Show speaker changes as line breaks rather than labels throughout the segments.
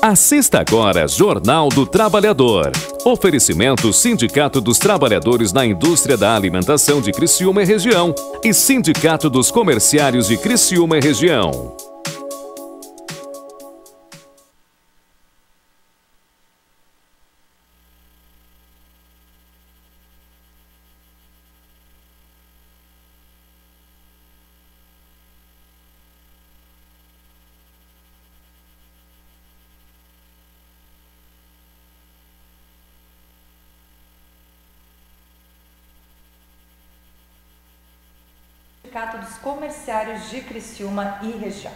Assista agora Jornal do Trabalhador. Oferecimento Sindicato dos Trabalhadores na Indústria da Alimentação de Criciúma e Região e Sindicato dos Comerciários de Criciúma e Região.
Sindicato dos Comerciários de Criciúma e Região.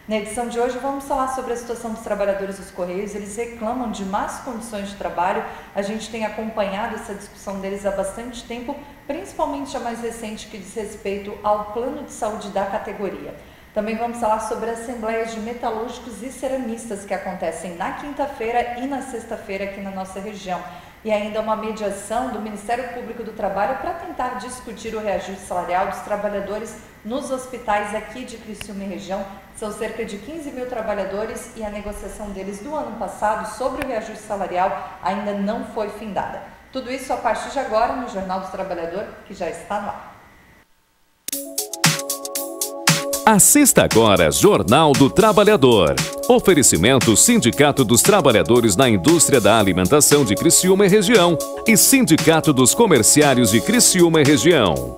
Na edição de hoje vamos falar sobre a situação dos trabalhadores dos Correios. Eles reclamam de más condições de trabalho. A gente tem acompanhado essa discussão deles há bastante tempo, principalmente a mais recente que diz respeito ao plano de saúde da categoria. Também vamos falar sobre assembleias de metalúrgicos e ceramistas que acontecem na quinta-feira e na sexta-feira aqui na nossa região. E ainda uma mediação do Ministério Público do Trabalho para tentar discutir o reajuste salarial dos trabalhadores nos hospitais aqui de Criciúma e região. São cerca de 15 mil trabalhadores e a negociação deles do ano passado sobre o reajuste salarial ainda não foi findada. Tudo isso a partir de agora no Jornal do Trabalhador, que já está no ar.
Assista agora Jornal do Trabalhador. Oferecimento Sindicato dos Trabalhadores na Indústria da Alimentação de Criciúma e Região e Sindicato dos Comerciários de Criciúma e Região.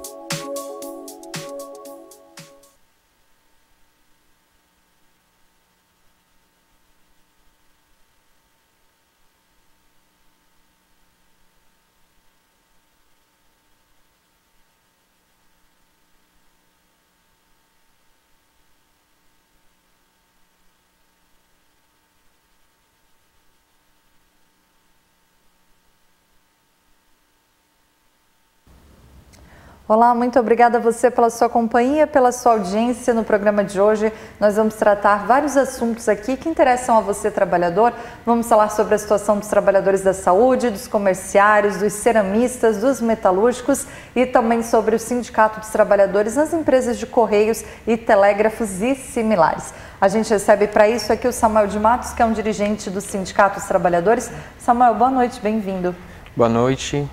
Olá, muito obrigada a você pela sua companhia, pela sua audiência no programa de hoje. Nós vamos tratar vários assuntos aqui que interessam a você, trabalhador. Vamos falar sobre a situação dos trabalhadores da saúde, dos comerciários, dos ceramistas, dos metalúrgicos e também sobre o Sindicato dos Trabalhadores nas empresas de correios e telégrafos e similares. A gente recebe para isso aqui o Samuel de Matos, que é um dirigente do Sindicato dos Trabalhadores. Samuel, boa noite, bem-vindo.
Boa noite.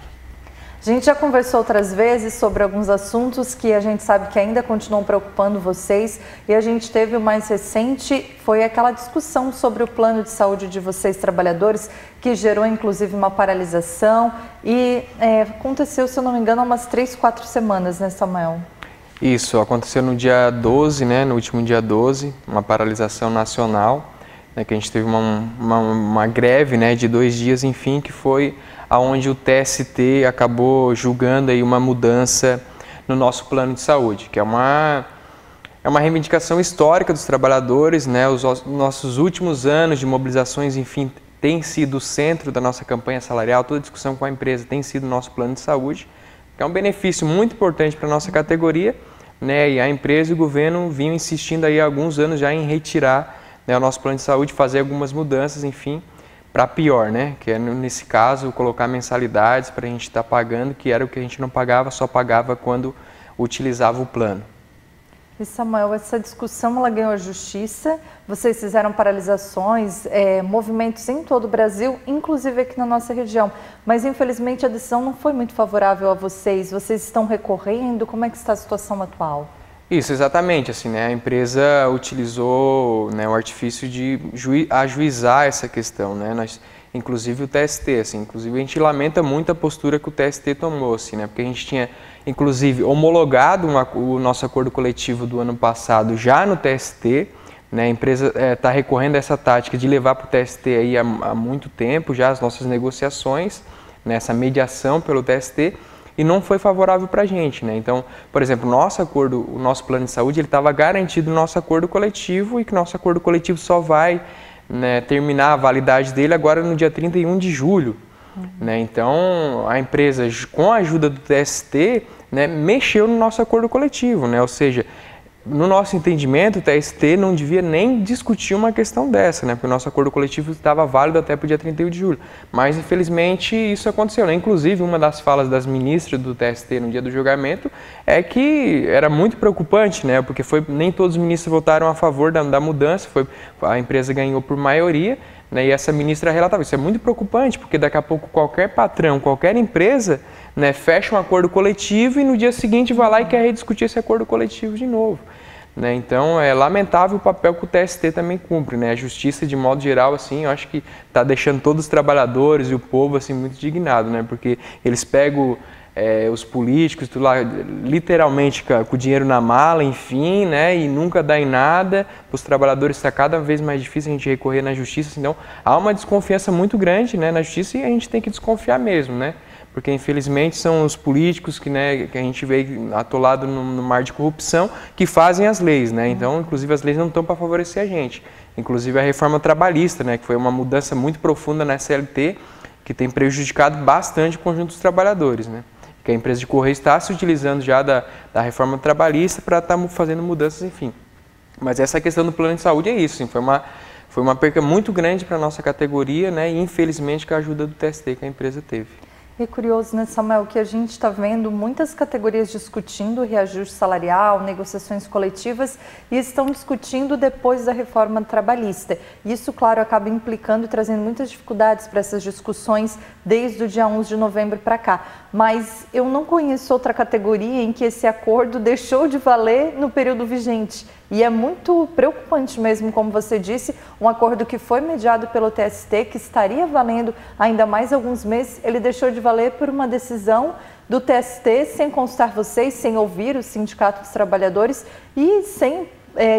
A gente já conversou outras vezes sobre alguns assuntos que a gente sabe que ainda continuam preocupando vocês e a gente teve o mais recente, foi aquela discussão sobre o plano de saúde de vocês, trabalhadores, que gerou inclusive uma paralisação e aconteceu, se eu não me engano, há umas 3, 4 semanas, né, Samuel?
Isso, aconteceu no dia 12, né, no último dia 12, uma paralisação nacional, né, que a gente teve uma greve, né, de 2 dias, enfim, que foi aonde o TST acabou julgando aí uma mudança no nosso plano de saúde, que é uma reivindicação histórica dos trabalhadores, né? Os nossos últimos anos de mobilizações, enfim, tem sido o centro da nossa campanha salarial, toda discussão com a empresa tem sido o nosso plano de saúde, que é um benefício muito importante para a nossa categoria, né? E a empresa e o governo vinham insistindo aí há alguns anos já em retirar, né, o nosso plano de saúde, fazer algumas mudanças, enfim, para pior, né? Que é, nesse caso, colocar mensalidades para a gente estar pagando, que era o que a gente não pagava, só pagava quando utilizava o plano.
E Samuel, essa discussão ela ganhou a justiça, vocês fizeram paralisações, movimentos em todo o Brasil, inclusive aqui na nossa região, mas infelizmente a decisão não foi muito favorável a vocês, vocês estão recorrendo, como é que está a situação atual?
Isso, exatamente, assim, né? A empresa utilizou, né, o artifício de ajuizar essa questão, né? Inclusive o TST, assim, inclusive a gente lamenta muito a postura que o TST tomou, assim, né? Porque a gente tinha, inclusive, homologado o nosso acordo coletivo do ano passado já no TST, né? A empresa está recorrendo a essa tática de levar para o TST aí há muito tempo já as nossas negociações, né? Essa mediação pelo TST, e não foi favorável para a gente, né? Então, por exemplo, o nosso plano de saúde, ele estava garantido no nosso acordo coletivo e que nosso acordo coletivo só vai, né, terminar a validade dele agora no dia 31 de julho. Né? Então, a empresa, com a ajuda do TST, né, mexeu no nosso acordo coletivo, né? Ou seja, no nosso entendimento, o TST não devia nem discutir uma questão dessa, né? Porque o nosso acordo coletivo estava válido até para o dia 31 de julho. Mas, infelizmente, isso aconteceu, né? Inclusive, uma das falas das ministras do TST no dia do julgamento é que era muito preocupante, né? Porque nem todos os ministros votaram a favor da mudança, a empresa ganhou por maioria, né, e essa ministra relatava, isso é muito preocupante, porque daqui a pouco qualquer patrão, qualquer empresa, né, fecha um acordo coletivo e no dia seguinte vai lá e quer rediscutir esse acordo coletivo de novo. Né? Então, é lamentável o papel que o TST também cumpre, né? A justiça, de modo geral, assim, eu acho que está deixando todos os trabalhadores e o povo assim, muito indignado, né? Porque eles pegam os políticos, tudo lá, literalmente com o dinheiro na mala, enfim, né? E nunca dá em nada. Os trabalhadores está cada vez mais difícil a gente recorrer na justiça. Então, há uma desconfiança muito grande, né, na justiça, e a gente tem que desconfiar mesmo, né? Porque, infelizmente, são os políticos que, né, que a gente vê atolado no mar de corrupção que fazem as leis, né? Então, inclusive, as leis não estão para favorecer a gente. Inclusive, a reforma trabalhista, né, que foi uma mudança muito profunda na CLT, que tem prejudicado bastante o conjunto dos trabalhadores, né? Que a empresa de Correio está se utilizando já da reforma trabalhista para estar fazendo mudanças, enfim. Mas essa questão do plano de saúde é isso, assim, foi uma perca muito grande para a nossa categoria, né, e infelizmente com a ajuda do TST que a empresa teve.
É curioso, né, Samuel, que a gente está vendo muitas categorias discutindo reajuste salarial, negociações coletivas, e estão discutindo depois da reforma trabalhista. Isso, claro, acaba implicando e trazendo muitas dificuldades para essas discussões desde o dia 11 de novembro para cá. Mas eu não conheço outra categoria em que esse acordo deixou de valer no período vigente. E é muito preocupante mesmo, como você disse, um acordo que foi mediado pelo TST, que estaria valendo ainda mais alguns meses, ele deixou de valer por uma decisão do TST, sem consultar vocês, sem ouvir o Sindicato dos Trabalhadores e sem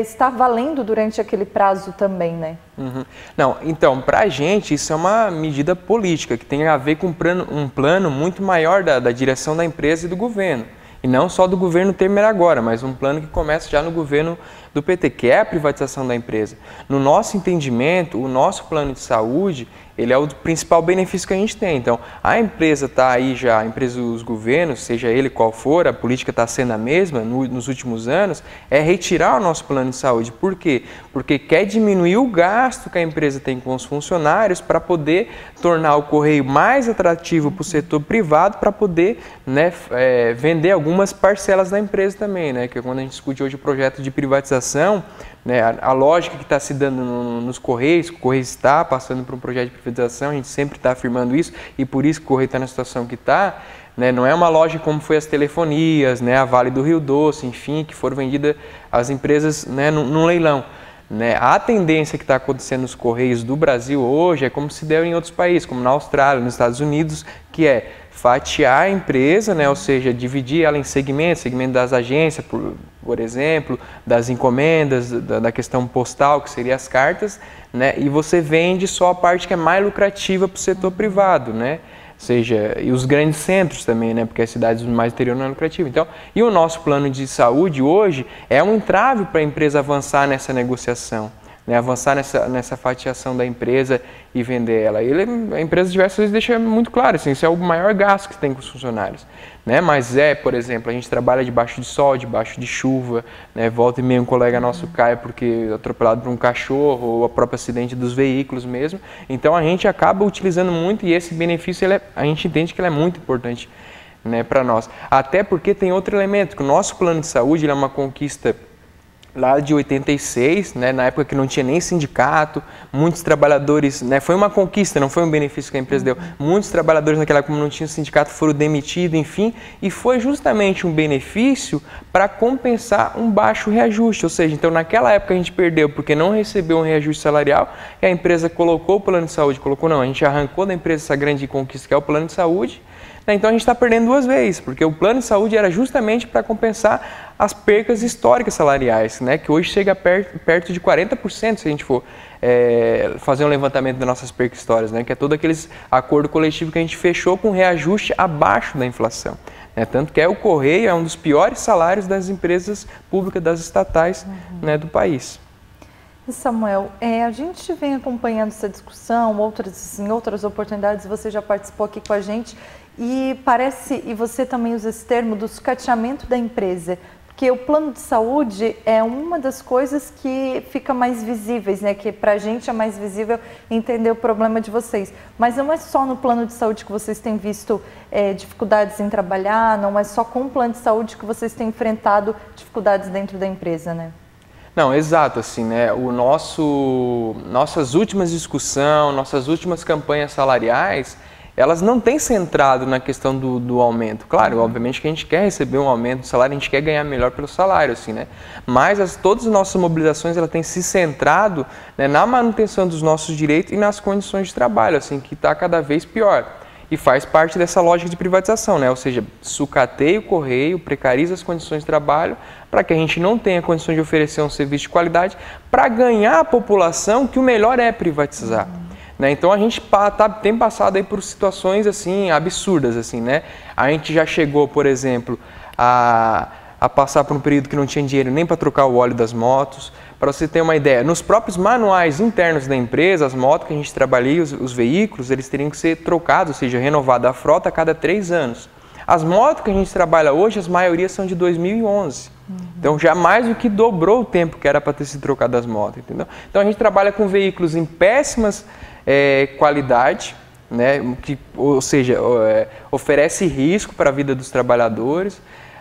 estar valendo durante aquele prazo também, né?
Uhum. Não, então, para a gente isso é uma medida política, que tem a ver com um plano muito maior da direção da empresa e do governo. E não só do governo Temer agora, mas um plano que começa já no governo do PT, que é a privatização da empresa. No nosso entendimento, o nosso plano de saúde, ele é o principal benefício que a gente tem. Então, a empresa está aí já, a empresa dos governos, seja ele qual for, a política está sendo a mesma nos últimos anos, é retirar o nosso plano de saúde. Por quê? Porque quer diminuir o gasto que a empresa tem com os funcionários para poder tornar o Correio mais atrativo para o setor privado, para poder, né, vender algumas parcelas da empresa também, né? Que é quando a gente discute hoje o projeto de privatização, né, a lógica que está se dando nos Correios, que o Correio está passando por um projeto de privatização, a gente sempre está afirmando isso, e por isso que o Correio está na situação que está, né, não é uma lógica como foi as telefonias, né, a Vale do Rio Doce, enfim, que foram vendidas às empresas, né, num leilão. Né, a tendência que está acontecendo nos Correios do Brasil hoje é como se deu em outros países, como na Austrália, nos Estados Unidos, que é fatiar a empresa, né, ou seja, dividir ela em segmentos, segmento das agências, por exemplo, das encomendas, da questão postal, que seria as cartas, né, e você vende só a parte que é mais lucrativa para o setor privado, né? Ou seja, e os grandes centros também, né? Porque as cidades mais interior não é lucrativo. Então, e o nosso plano de saúde hoje é um entrave para a empresa avançar nessa negociação, né? Avançar nessa fatiação da empresa e vender ela. A empresa diversas vezes deixa muito claro, assim, isso é o maior gasto que tem com os funcionários, né? Mas por exemplo, a gente trabalha debaixo de sol, debaixo de chuva, né? Volta e meia um colega nosso cai porque atropelado por um cachorro ou o próprio acidente dos veículos mesmo. Então a gente acaba utilizando muito e esse benefício a gente entende que ele é muito importante, né, para nós. Até porque tem outro elemento, que o nosso plano de saúde ele é uma conquista lá de 86, né, na época que não tinha nem sindicato, muitos trabalhadores, né, foi uma conquista, não foi um benefício que a empresa deu, muitos trabalhadores naquela época, como não tinha sindicato, foram demitidos, enfim, e foi justamente um benefício para compensar um baixo reajuste, ou seja, então naquela época a gente perdeu porque não recebeu um reajuste salarial e a empresa colocou o plano de saúde, a gente arrancou da empresa essa grande conquista que é o plano de saúde. Então a gente está perdendo duas vezes, porque o plano de saúde era justamente para compensar as percas históricas salariais, né, que hoje chega perto de 40% se a gente for fazer um levantamento das nossas percas históricas, né, que é todo aqueles acordo coletivo que a gente fechou com reajuste abaixo da inflação. Né, tanto que o Correio é um dos piores salários das empresas públicas, das estatais, né, do país.
Samuel, a gente vem acompanhando essa discussão, em outras oportunidades você já participou aqui com a gente e você também usa esse termo do sucateamento da empresa, porque o plano de saúde é uma das coisas que fica mais visíveis, né? Que para a gente é mais visível entender o problema de vocês. Mas não é só no plano de saúde que vocês têm visto dificuldades em trabalhar, não é só com o plano de saúde que vocês têm enfrentado dificuldades dentro da empresa, né?
Não, exato, assim, né? Nossas últimas discussões, nossas últimas campanhas salariais, elas não têm centrado na questão do aumento. Claro, obviamente que a gente quer receber um aumento do salário, a gente quer ganhar melhor pelo salário, assim, né? Mas todas as nossas mobilizações, elas têm se centrado, né, na manutenção dos nossos direitos e nas condições de trabalho, assim, que está cada vez pior. E faz parte dessa lógica de privatização, né? Ou seja, sucateia o correio, precariza as condições de trabalho para que a gente não tenha condições de oferecer um serviço de qualidade para ganhar a população, que o melhor é privatizar. Né? Então a gente tem passado aí por situações assim absurdas, assim, né? A gente já chegou, por exemplo, a passar por um período que não tinha dinheiro nem para trocar o óleo das motos. Para você ter uma ideia, nos próprios manuais internos da empresa, as motos que a gente trabalha, os veículos, eles teriam que ser trocados, ou seja, renovada a frota a cada 3 anos. As motos que a gente trabalha hoje, as maiorias são de 2011. Então já mais do que dobrou o tempo que era para ter sido trocado as motos, entendeu? Então a gente trabalha com veículos em péssimas qualidade, né? Ou seja, oferece risco para a vida dos trabalhadores.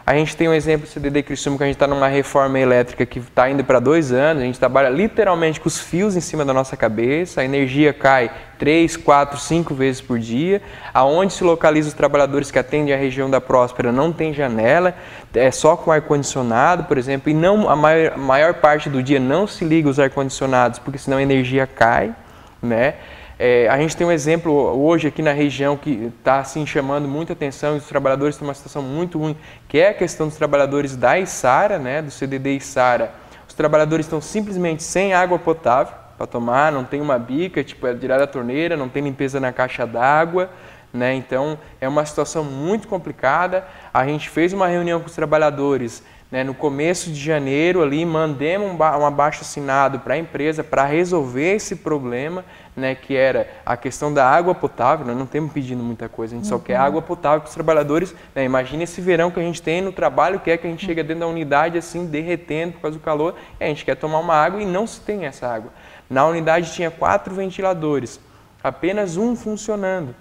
A gente tem um exemplo do CDD Criciúma, que a gente está numa reforma elétrica que está indo para 2 anos, a gente trabalha literalmente com os fios em cima da nossa cabeça, a energia cai 3, 4, 5 vezes por dia, aonde se localiza os trabalhadores que atendem a região da Próspera não tem janela, é só com ar-condicionado, por exemplo, e não, a maior parte do dia não se liga os ar-condicionados, porque senão a energia cai, né? A gente tem um exemplo hoje aqui na região que está assim, chamando muita atenção e os trabalhadores estão numa situação muito ruim, que é a questão dos trabalhadores da Içara, né, do CDD Içara. Os trabalhadores estão simplesmente sem água potável para tomar, não tem uma bica, tipo, é tirar da torneira, não tem limpeza na caixa d'água, né? Então é uma situação muito complicada. A gente fez uma reunião com os trabalhadores, né, no começo de janeiro, ali, mandemos um abaixo-assinado para a empresa para resolver esse problema, né, que era a questão da água potável. Nós não estamos pedindo muita coisa, a gente só quer água potável para os trabalhadores. Né? Imagina esse verão que a gente tem no trabalho, que é que a gente chega dentro da unidade assim, derretendo por causa do calor, e a gente quer tomar uma água e não se tem essa água. Na unidade tinha 4 ventiladores, apenas um funcionando.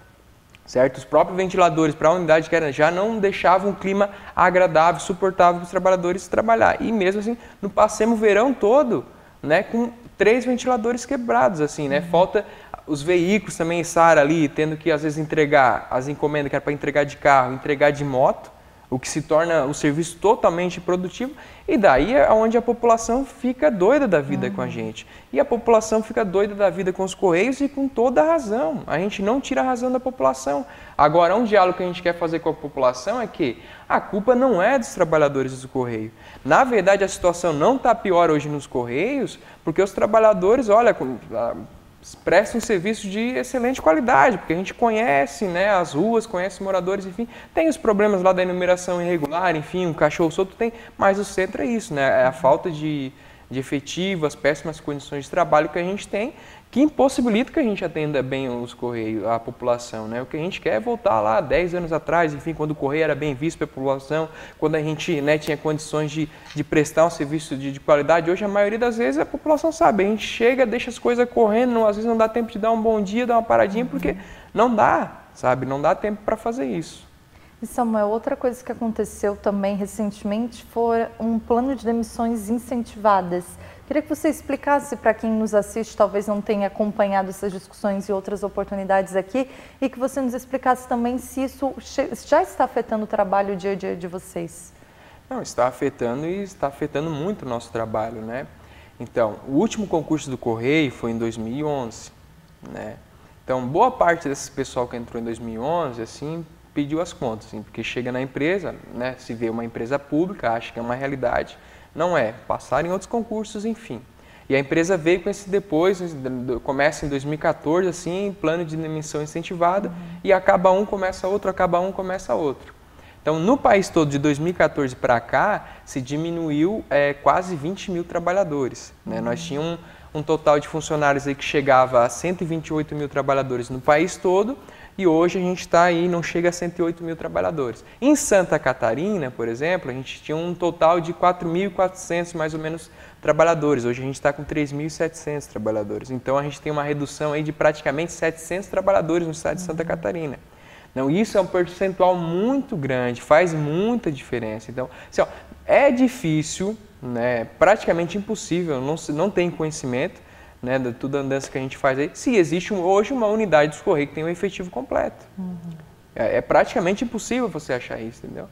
Certo? Os próprios ventiladores para a unidade que era, já não deixavam um clima agradável, suportável para os trabalhadores trabalhar. E mesmo assim, não passemos o verão todo, né, com 3 ventiladores quebrados, assim, né? Falta os veículos também, Içara ali, tendo que às vezes entregar as encomendas que era para entregar de carro, entregar de moto, o que se torna o serviço totalmente produtivo, e daí é onde a população fica doida da vida com a gente. E a população fica doida da vida com os Correios e com toda a razão. A gente não tira a razão da população. Agora, um diálogo que a gente quer fazer com a população é que a culpa não é dos trabalhadores do Correio. Na verdade, a situação não está pior hoje nos Correios, porque os trabalhadores, olha, prestam um serviço de excelente qualidade, porque a gente conhece, né, as ruas, conhece os moradores, enfim, tem os problemas lá da enumeração irregular, enfim, um cachorro solto tem, mas o centro é isso, né, é a falta de efetivo, as péssimas condições de trabalho que a gente tem, que impossibilita que a gente atenda bem os Correios, a população, né? O que a gente quer é voltar lá 10 anos atrás, enfim, quando o Correio era bem visto pela população, quando a gente, né, tinha condições de prestar um serviço de qualidade. Hoje, a maioria das vezes, a população sabe, a gente chega, deixa as coisas correndo, às vezes não dá tempo de dar um bom dia, dar uma paradinha, porque não dá, sabe? Não dá tempo para fazer isso.
E Samuel, outra coisa que aconteceu também recentemente foi um plano de demissões incentivadas. Queria que você explicasse para quem nos assiste, talvez não tenha acompanhado essas discussões e outras oportunidades aqui, e que você nos explicasse também se isso já está afetando o trabalho, o dia a dia de vocês.
Não, está afetando e está afetando muito o nosso trabalho, né? Então, o último concurso do Correio foi em 2011, né? Então, boa parte desse pessoal que entrou em 2011, assim, pediu as contas, assim, porque chega na empresa, né, se vê uma empresa pública, acha que é uma realidade, não é, passaram em outros concursos, enfim. E a empresa veio com esse depois, começa em 2014, assim, plano de demissão incentivada, e acaba um, começa outro, acaba um, começa outro. Então, no país todo, de 2014 para cá, se diminuiu quase 20 mil trabalhadores, né? Nós tínhamos um total de funcionários aí que chegava a 128 mil trabalhadores no país todo, e hoje a gente está aí, não chega a 108 mil trabalhadores. Em Santa Catarina, por exemplo, a gente tinha um total de 4.400 mais ou menos trabalhadores. Hoje a gente está com 3.700 trabalhadores. Então a gente tem uma redução aí de praticamente 700 trabalhadores no estado de Santa Catarina. Não, isso é um percentual muito grande, faz muita diferença. Então, assim, ó, é difícil, né, praticamente impossível, não tem conhecimento, né, de toda a andança que a gente faz aí, se existe hoje uma unidade dos Correios que tem um efetivo completo. É praticamente impossível você achar isso, entendeu?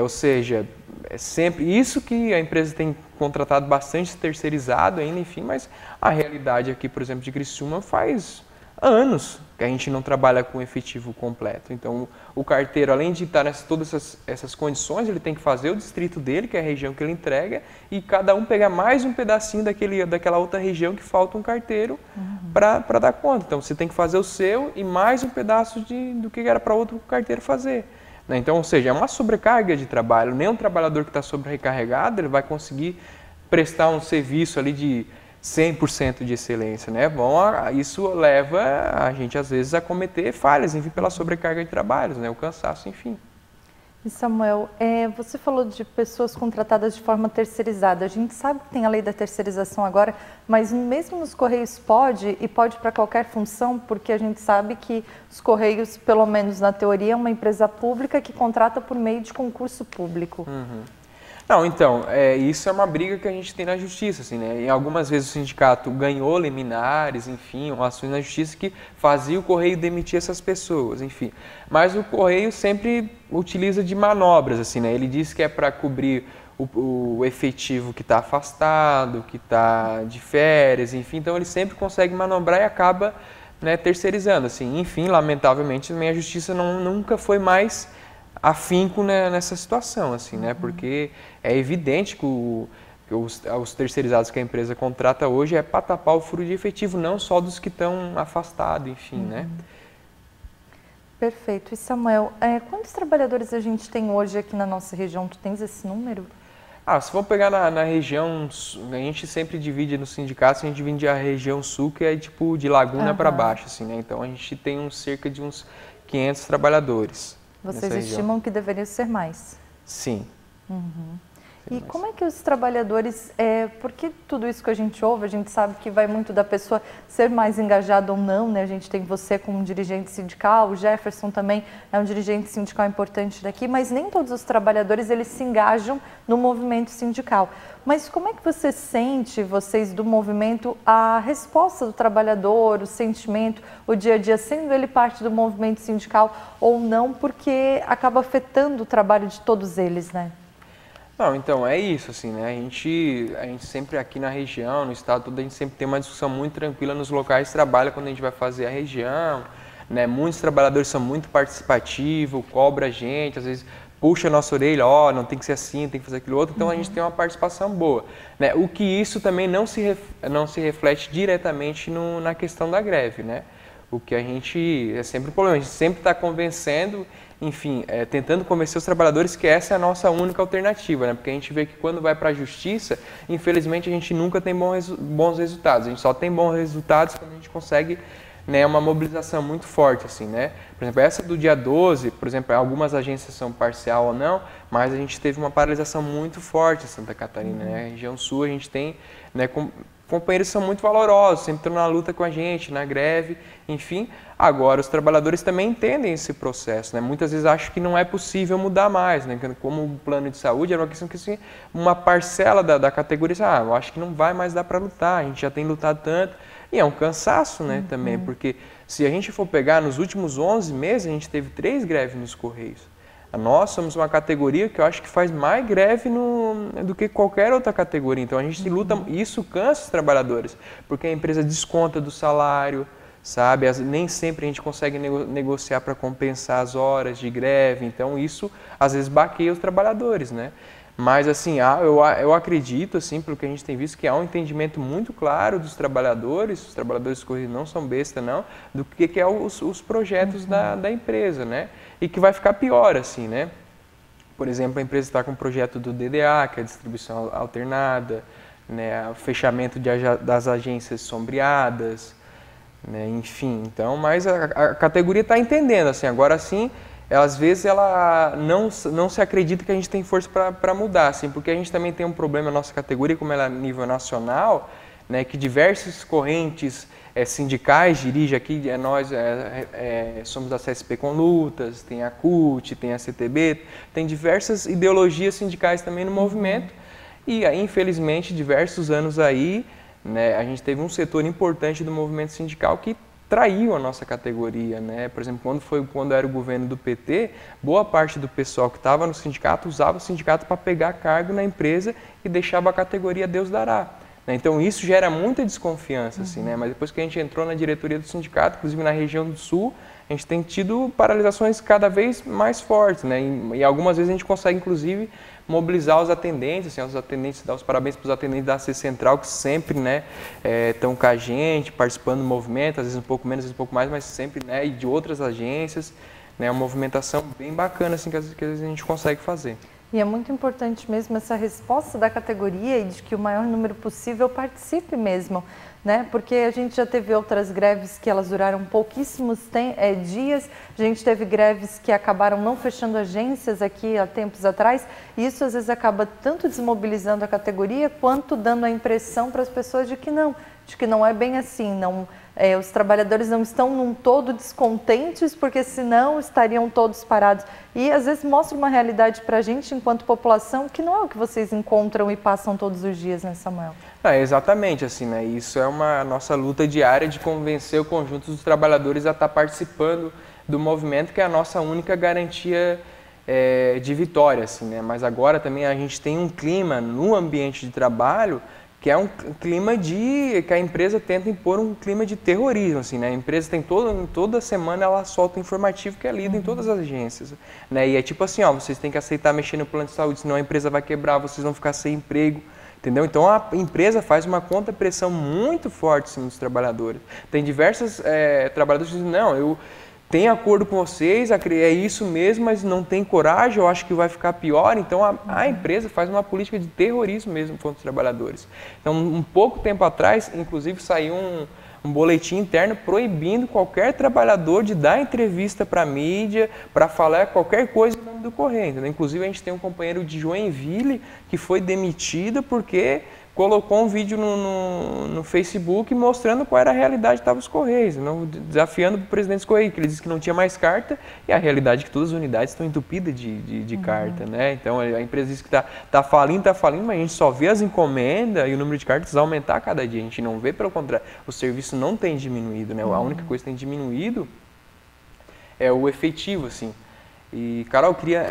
Ou seja, é sempre isso que a empresa tem contratado bastante terceirizado ainda, enfim, mas a realidade aqui, por exemplo, de Criciúma faz anos que a gente não trabalha com efetivo completo. Então, o carteiro, além de estar nessas todas essas condições, ele tem que fazer o distrito dele, que é a região que ele entrega, e cada um pegar mais um pedacinho daquela outra região que falta um carteiro para dar conta. Então, você tem que fazer o seu e mais um pedaço do que era para outro carteiro fazer. Então, ou seja, é uma sobrecarga de trabalho. Nem um trabalhador que está sobrecarregado, ele vai conseguir prestar um serviço ali de 100% de excelência, né? Bom, isso leva a gente, às vezes, a cometer falhas, enfim, pela sobrecarga de trabalhos, né? O cansaço, enfim.
E Samuel, você falou de pessoas contratadas de forma terceirizada. A gente sabe que tem a lei da terceirização agora, mas mesmo nos Correios pode para qualquer função, porque a gente sabe que os Correios, pelo menos na teoria, é uma empresa pública que contrata por meio de concurso público.
Não, então, isso é uma briga que a gente tem na justiça, assim, né? E algumas vezes o sindicato ganhou liminares, enfim, ações na justiça que fazia o Correio demitir essas pessoas, enfim. Mas o Correio sempre utiliza de manobras, assim, né? Ele diz que é para cobrir o efetivo que está afastado, que está de férias, enfim. Então ele sempre consegue manobrar e acaba, né, terceirizando, assim. Enfim, lamentavelmente, também a justiça nunca foi mais afinco, né, nessa situação, assim, né? Porque é evidente que os terceirizados que a empresa contrata hoje é para tapar o furo de efetivo, não só dos que estão afastados, enfim, né?
Perfeito. E Samuel, quantos trabalhadores a gente tem hoje aqui na nossa região? Tu tens esse número?
Se for pegar na região, a gente sempre divide nos sindicatos, a gente divide a região sul, que é tipo de Laguna para baixo, assim, né? Então a gente tem cerca de uns 500 trabalhadores.
Vocês estimam que deveriam ser mais?
Sim.
E como é que os trabalhadores, porque tudo isso que a gente ouve, a gente sabe que vai muito da pessoa ser mais engajada ou não, né? A gente tem você como dirigente sindical, o Jefferson também é um dirigente sindical importante daqui, mas nem todos os trabalhadores eles se engajam no movimento sindical. Mas como é que você sente, vocês do movimento, a resposta do trabalhador, o sentimento, o dia a dia, sendo ele parte do movimento sindical ou não, porque acaba afetando o trabalho de todos eles, né?
Não, então, é isso, assim, né? A gente sempre aqui na região, no estado todo, a gente sempre tem uma discussão muito tranquila nos locais de trabalho quando a gente vai fazer a região, né? Muitos trabalhadores são muito participativos, cobra a gente, às vezes puxa a nossa orelha, não tem que ser assim, tem que fazer aquilo outro, então a gente tem uma participação boa, né? O que isso também não se reflete diretamente na questão da greve, né? O que a gente, é sempre um problema, a gente sempre está convencendo, enfim, tentando convencer os trabalhadores que essa é a nossa única alternativa, né? Porque a gente vê que quando vai para a justiça, infelizmente a gente nunca tem bons resultados, a gente só tem bons resultados quando a gente consegue, né, uma mobilização muito forte, assim, né? Por exemplo, essa do dia 12, por exemplo, algumas agências são parcial ou não, mas a gente teve uma paralisação muito forte em Santa Catarina, né? A região sul a gente tem, né, companheiros são muito valorosos, sempre estão na luta com a gente, na greve, enfim. Agora, os trabalhadores também entendem esse processo, né? Muitas vezes acham que não é possível mudar mais, né? Como o plano de saúde era uma questão que, assim, uma parcela da categoria, eu acho que não vai mais dar para lutar, a gente já tem lutado tanto. E é um cansaço, né, também, porque se a gente for pegar, nos últimos 11 meses, a gente teve 3 greves nos Correios. Nós somos uma categoria que eu acho que faz mais greve do que qualquer outra categoria. Então a gente luta, e isso cansa os trabalhadores, porque a empresa desconta do salário, sabe? Nem sempre a gente consegue negociar para compensar as horas de greve, então isso às vezes baqueia os trabalhadores, né? Mas assim, eu acredito, assim, pelo que a gente tem visto, que há um entendimento muito claro dos trabalhadores, os trabalhadores Correios não são besta não, do que é os projetos da empresa, né? E que vai ficar pior, assim, né? Por exemplo, a empresa está com o projeto do DDA, que é a distribuição alternada, né? O fechamento das agências sombreadas, né? Enfim, então, mas a categoria está entendendo, assim, agora sim, às vezes ela não se acredita que a gente tem força para mudar, assim, porque a gente também tem um problema na nossa categoria, como ela é a nível nacional, né, que diversas correntes sindicais dirigem aqui, nós somos da CSP com Lutas, tem a CUT, tem a CTB, tem diversas ideologias sindicais também no movimento, e infelizmente diversos anos aí, né, a gente teve um setor importante do movimento sindical que traiu a nossa categoria, né? Por exemplo, quando era o governo do PT, boa parte do pessoal que estava no sindicato usava o sindicato para pegar cargo na empresa e deixava a categoria Deus dará. Então isso gera muita desconfiança, assim, né? Mas depois que a gente entrou na diretoria do sindicato, inclusive na região do Sul, a gente tem tido paralisações cada vez mais fortes, né? E algumas vezes a gente consegue, inclusive, mobilizar os atendentes, assim, dar os parabéns para os atendentes da AC Central, que sempre, né, estão com a gente, participando do movimento, às vezes um pouco menos, às vezes um pouco mais, mas sempre, né, e de outras agências, né, uma movimentação bem bacana, assim, que às vezes a gente consegue fazer.
E é muito importante mesmo essa resposta da categoria e de que o maior número possível participe mesmo, né? Porque a gente já teve outras greves que elas duraram pouquíssimos dias, a gente teve greves que acabaram não fechando agências aqui há tempos atrás, e isso às vezes acaba tanto desmobilizando a categoria quanto dando a impressão para as pessoas de que não é bem assim, os trabalhadores não estão num todo descontentes, porque senão estariam todos parados. E às vezes mostra uma realidade para a gente, enquanto população, que não é o que vocês encontram e passam todos os dias, né, Samuel?
Exatamente, assim, né? Isso é a nossa luta diária de convencer o conjunto dos trabalhadores a estar participando do movimento, que é a nossa única garantia de vitória, assim, né? Mas agora também a gente tem um clima no ambiente de trabalho que é um clima que a empresa tenta impor um clima de terrorismo, assim, né? A empresa tem toda semana ela solta um informativo que é lido em todas as agências, né? E é tipo assim, vocês têm que aceitar mexer no plano de saúde, senão a empresa vai quebrar, vocês vão ficar sem emprego, entendeu? Então a empresa faz uma contrapressão muito forte assim, nos trabalhadores. Tem diversos trabalhadores que dizem, não, eu tenho acordo com vocês, é isso mesmo, mas não tem coragem, eu acho que vai ficar pior. Então a empresa faz uma política de terrorismo mesmo contra os trabalhadores. Então um pouco tempo atrás, inclusive saiu um boletim interno proibindo qualquer trabalhador de dar entrevista para a mídia, para falar qualquer coisa em nome do Correio. Entendeu? Inclusive a gente tem um companheiro de Joinville que foi demitido porque colocou um vídeo no Facebook mostrando qual era a realidade que estava os Correios, desafiando o presidente dos Correios, que ele disse que não tinha mais carta, e a realidade é que todas as unidades estão entupidas de carta, né? Então a empresa diz que está falindo, mas a gente só vê as encomendas e o número de cartas aumentar a cada dia, a gente não vê, pelo contrário, o serviço não tem diminuído, né? A única coisa que tem diminuído é o efetivo, assim. E, Carol, eu queria,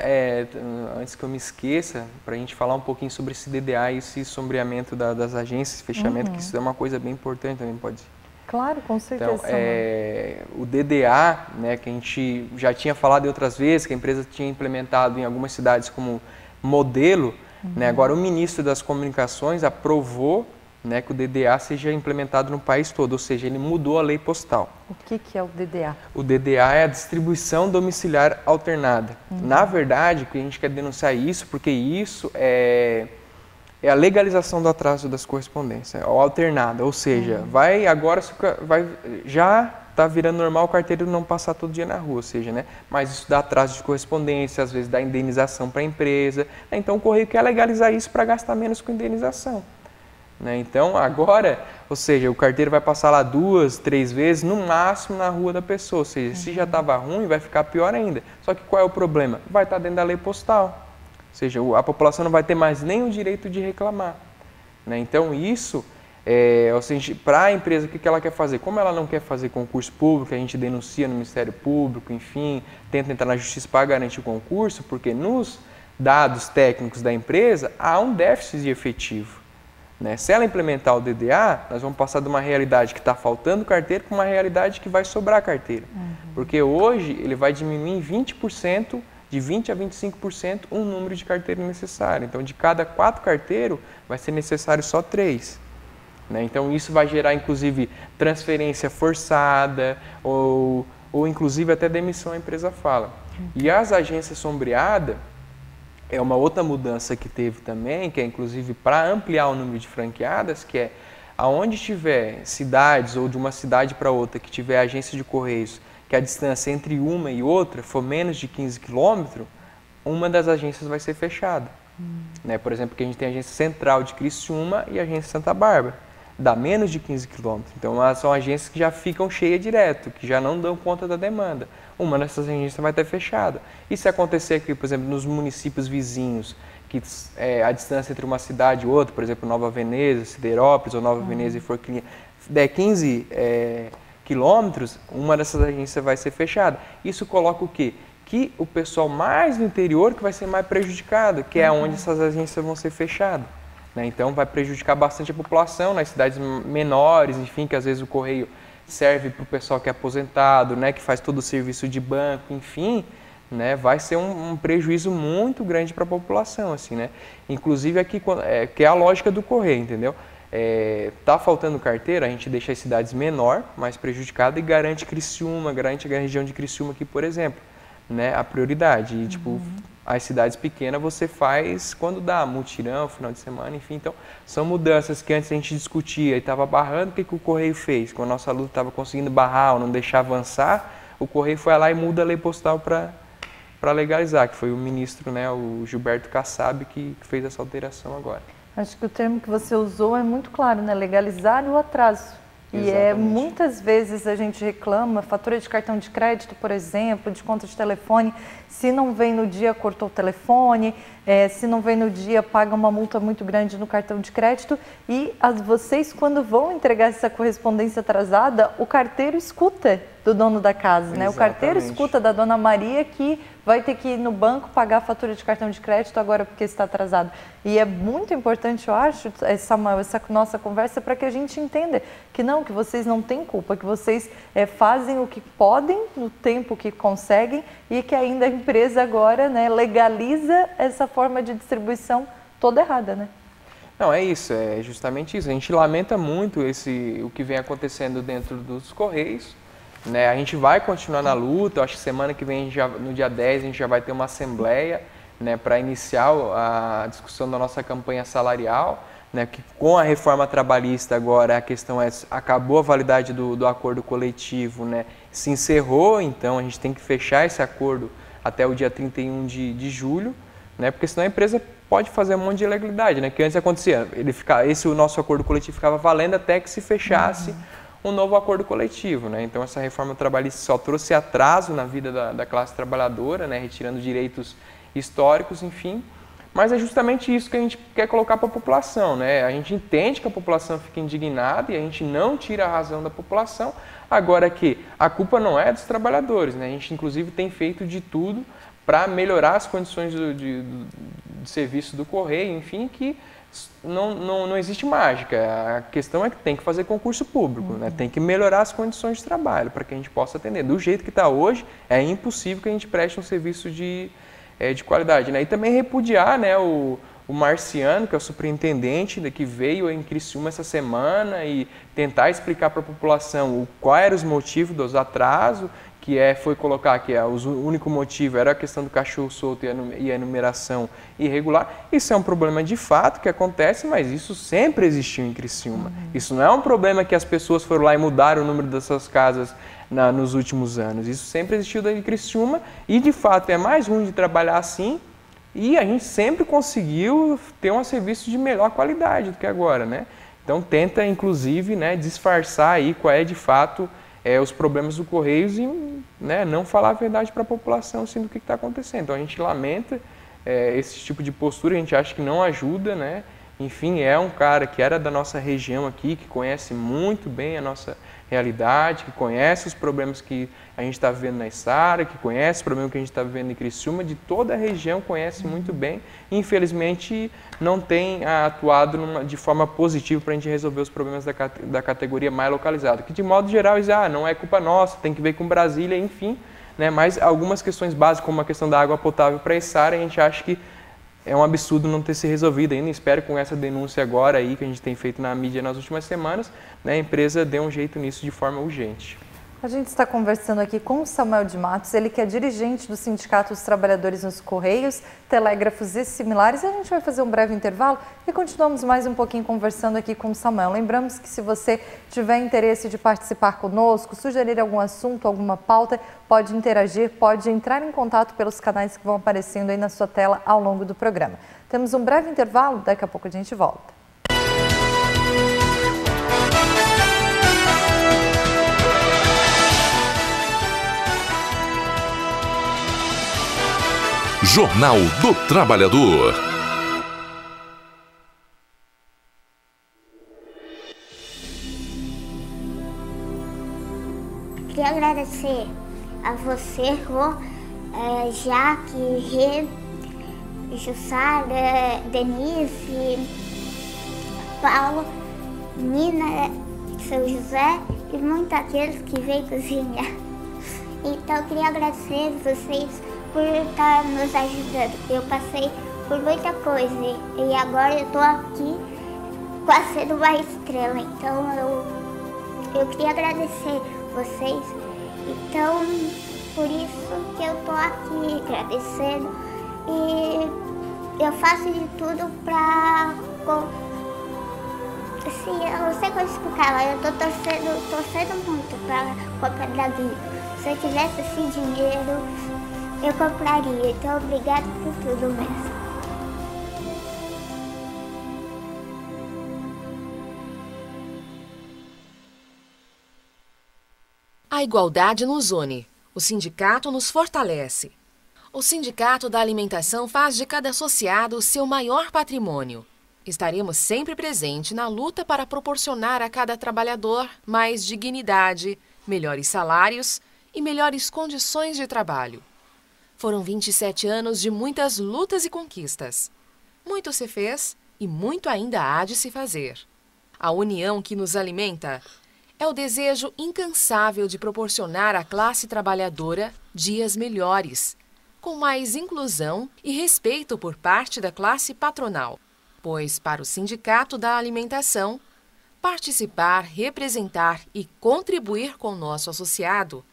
antes que eu me esqueça, para a gente falar um pouquinho sobre esse DDA e esse sombreamento das agências, fechamento, que isso é uma coisa bem importante também, pode ser.
Claro, com certeza.
Então, o DDA, né, que a gente já tinha falado outras vezes, que a empresa tinha implementado em algumas cidades como modelo, né, agora o ministro das Comunicações aprovou, né, que o DDA seja implementado no país todo, ou seja, ele mudou a lei postal.
O que é o DDA?
O DDA é a distribuição domiciliar alternada. Na verdade, a gente quer denunciar isso porque isso é a legalização do atraso das correspondências, ou alternada, ou seja, já está virando normal o carteiro não passar todo dia na rua, ou seja, né, mas isso dá atraso de correspondência, às vezes dá indenização para a empresa, então o Correio quer legalizar isso para gastar menos com indenização. Né? Então agora, ou seja, o carteiro vai passar lá 2, 3 vezes no máximo na rua da pessoa, ou seja, se já estava ruim vai ficar pior ainda. Só que qual é o problema? Vai estar dentro da lei postal, ou seja, a população não vai ter mais nem o direito de reclamar. Né? Então isso, ou seja, para a empresa o que ela quer fazer? Como ela não quer fazer concurso público, a gente denuncia no Ministério Público, enfim, tenta entrar na Justiça para garantir o concurso, porque nos dados técnicos da empresa há um déficit efetivo. Né? Se ela implementar o DDA, nós vamos passar de uma realidade que está faltando carteira para uma realidade que vai sobrar carteira. Porque hoje ele vai diminuir em 20%, de 20% a 25% o número de carteira necessário. Então, de cada 4 carteiros, vai ser necessário só 3. Né? Então, isso vai gerar, inclusive, transferência forçada ou inclusive, até demissão, a empresa fala. E as agências sombreadas, é uma outra mudança que teve também, que é inclusive para ampliar o número de franqueadas, que é aonde tiver cidades ou de uma cidade para outra que tiver agência de correios, que a distância entre uma e outra for menos de 15 quilômetros, uma das agências vai ser fechada. Né? Por exemplo, que a gente tem a agência central de Criciúma e a agência Santa Bárbara. dá menos de 15 quilômetros. Então, são agências que já ficam cheias direto, que já não dão conta da demanda. Uma dessas agências vai estar fechada. E se acontecer aqui, por exemplo, nos municípios vizinhos, que a distância entre uma cidade e outra, por exemplo, Nova Veneza, Siderópolis ou Nova Veneza e Forquilinha, der 15 quilômetros, uma dessas agências vai ser fechada. Isso coloca o quê? Que o pessoal mais do interior que vai ser mais prejudicado, que é onde essas agências vão ser fechadas. Né? Então, vai prejudicar bastante a população nas cidades menores, enfim, que às vezes o correio serve para o pessoal que é aposentado, né, que faz todo o serviço de banco, enfim, né, vai ser um prejuízo muito grande para a população, assim, né? Inclusive aqui, que é a lógica do correio, entendeu? Tá faltando carteira, a gente deixa as cidades menor, mais prejudicada, e garante Criciúma, garante a região de Criciúma aqui, por exemplo, né, a prioridade. E, tipo, as cidades pequenas você faz quando dá, mutirão, final de semana, enfim. Então, são mudanças que antes a gente discutia e estava barrando. O que o Correio fez? Quando a nossa luta estava conseguindo barrar ou não deixar avançar, o Correio foi lá e muda a lei postal para legalizar, que foi o ministro, né, o Gilberto Kassab, que fez essa alteração agora.
Acho que o termo que você usou é muito claro, né? Legalizar o atraso. E muitas vezes a gente reclama, fatura de cartão de crédito, por exemplo, de conta de telefone, se não vem no dia, cortou o telefone, se não vem no dia, paga uma multa muito grande no cartão de crédito. E vocês, quando vão entregar essa correspondência atrasada, o carteiro escuta do dono da casa, né? O carteiro escuta da dona Maria que vai ter que ir no banco pagar a fatura de cartão de crédito agora porque está atrasado. E é muito importante, eu acho, Samuel, essa nossa conversa para que a gente entenda que não, que vocês não têm culpa, que vocês fazem o que podem no tempo que conseguem e que ainda a empresa agora, né, legaliza essa forma de distribuição toda errada, né?
Não, é isso, é justamente isso. A gente lamenta muito o que vem acontecendo dentro dos Correios. Né, a gente vai continuar na luta, eu acho que semana que vem, no dia 10, a gente já vai ter uma assembleia, né, para iniciar a discussão da nossa campanha salarial, né, que com a reforma trabalhista agora a questão acabou a validade do acordo coletivo, né, se encerrou, então a gente tem que fechar esse acordo até o dia 31 de julho, né, porque senão a empresa pode fazer um monte de ilegalidade, né, que antes acontecia, o nosso acordo coletivo ficava valendo até que se fechasse um novo acordo coletivo, né? Então essa reforma trabalhista só trouxe atraso na vida da classe trabalhadora, né? Retirando direitos históricos, enfim. Mas é justamente isso que a gente quer colocar para a população, né? A gente entende que a população fica indignada e a gente não tira a razão da população. Agora que a culpa não é dos trabalhadores, né? A gente inclusive tem feito de tudo para melhorar as condições de serviço do correio, enfim, que não existe mágica. A questão é que tem que fazer concurso público, né? Tem que melhorar as condições de trabalho para que a gente possa atender. Do jeito que está hoje, é impossível que a gente preste um serviço de qualidade, né? E também repudiar, né, o Marciano, que é o superintendente, que veio em Criciúma essa semana e tentar explicar para a população qual eram os motivos dos atrasos, que foi colocar que o único motivo era a questão do cachorro solto e a numeração irregular. Isso é um problema de fato que acontece, mas isso sempre existiu em Criciúma. Isso não é um problema que as pessoas foram lá e mudaram o número das suas casas nos últimos anos. Isso sempre existiu em Criciúma e, de fato, é mais ruim de trabalhar assim e a gente sempre conseguiu ter um serviço de melhor qualidade do que agora, né? Então, tenta, inclusive, né, disfarçar aí qual é, de fato, os problemas do Correios e, né, não falar a verdade para a população assim, do que está acontecendo. Então a gente lamenta esse tipo de postura, a gente acha que não ajuda, né? Enfim, é um cara que era da nossa região aqui, que conhece muito bem a nossa realidade, que conhece os problemas que a gente está vivendo na Içara, que conhece os problemas que a gente está vivendo em Criciúma, de toda a região, conhece muito bem. Infelizmente, não tem atuado de forma positiva para a gente resolver os problemas da categoria mais localizada, que de modo geral, não é culpa nossa, tem que ver com Brasília, enfim, né? Mas algumas questões básicas, como a questão da água potável para a Içara, a gente acha que é um absurdo não ter se resolvido ainda. Espero com essa denúncia agora aí que a gente tem feito na mídia nas últimas semanas, né, a empresa dê um jeito nisso de forma urgente.
A gente está conversando aqui com o Samuel de Matos, ele que é dirigente do Sindicato dos Trabalhadores nos Correios, Telégrafos e similares. A gente vai fazer um breve intervalo e continuamos mais um pouquinho conversando aqui com o Samuel. Lembramos que se você tiver interesse de participar conosco, sugerir algum assunto, alguma pauta, pode interagir, pode entrar em contato pelos canais que vão aparecendo aí na sua tela ao longo do programa. Temos um breve intervalo, daqui a pouco a gente volta.
Jornal do Trabalhador.
Queria agradecer a você, Rô, Jaque, Rê, Jussara, Denise, Paulo, Nina, seu José e muitos aqueles que veio cozinhar. Então, eu queria agradecer vocês por estar nos ajudando. Eu passei por muita coisa e agora eu estou aqui quase sendo uma estrela. Então, eu queria agradecer vocês. Então, por isso que eu estou aqui agradecendo. E eu faço de tudo para... Assim, eu não sei como explicar, mas eu estou torcendo muito para comprar Davi. Se eu tivesse esse dinheiro, eu compraria. Então, obrigado por tudo mesmo.
A igualdade nos une. O sindicato nos fortalece. O Sindicato da Alimentação faz de cada associado o seu maior patrimônio. Estaremos sempre presentes na luta para proporcionar a cada trabalhador mais dignidade, melhores salários e melhores condições de trabalho. Foram 27 anos de muitas lutas e conquistas. Muito se fez e muito ainda há de se fazer. A união que nos alimenta é o desejo incansável de proporcionar à classe trabalhadora dias melhores, com mais inclusão e respeito por parte da classe patronal. Pois, para o Sindicato da Alimentação, participar, representar e contribuir com o nosso associado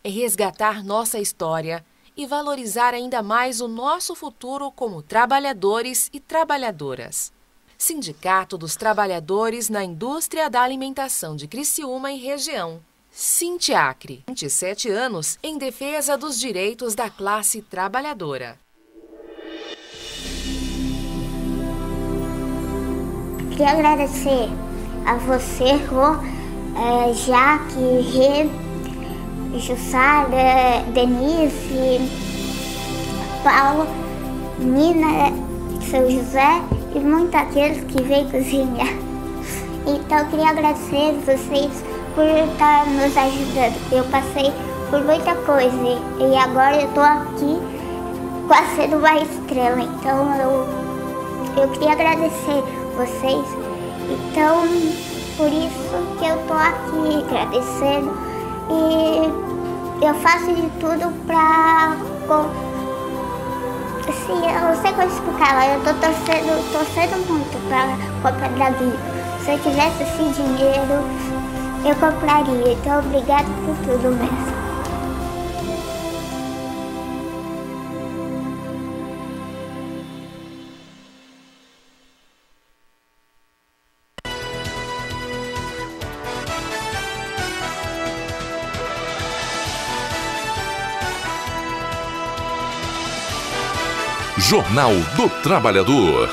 é resgatar nossa história e valorizar ainda mais o nosso futuro como trabalhadores e trabalhadoras. Sindicato dos Trabalhadores na Indústria da Alimentação de Criciúma e Região. Sindiacre, 27 anos em defesa dos direitos da classe trabalhadora.
Queria agradecer a você, Rô, Jaque, Rê, Jussara, Denise, Paulo, Nina, seu José e muitos aqueles que veio cozinhar. Então, eu queria agradecer vocês por estar nos ajudando. Eu passei por muita coisa e agora eu estou aqui quase sendo uma estrela. Então, eu queria agradecer vocês. Então, por isso que eu estou aqui agradecendo. E eu faço de tudo para... Assim, eu não sei como explicar, mas eu estou torcendo muito para comprar Davi. Se eu tivesse esse dinheiro, eu compraria. Então, obrigado por tudo mesmo.
Jornal do Trabalhador.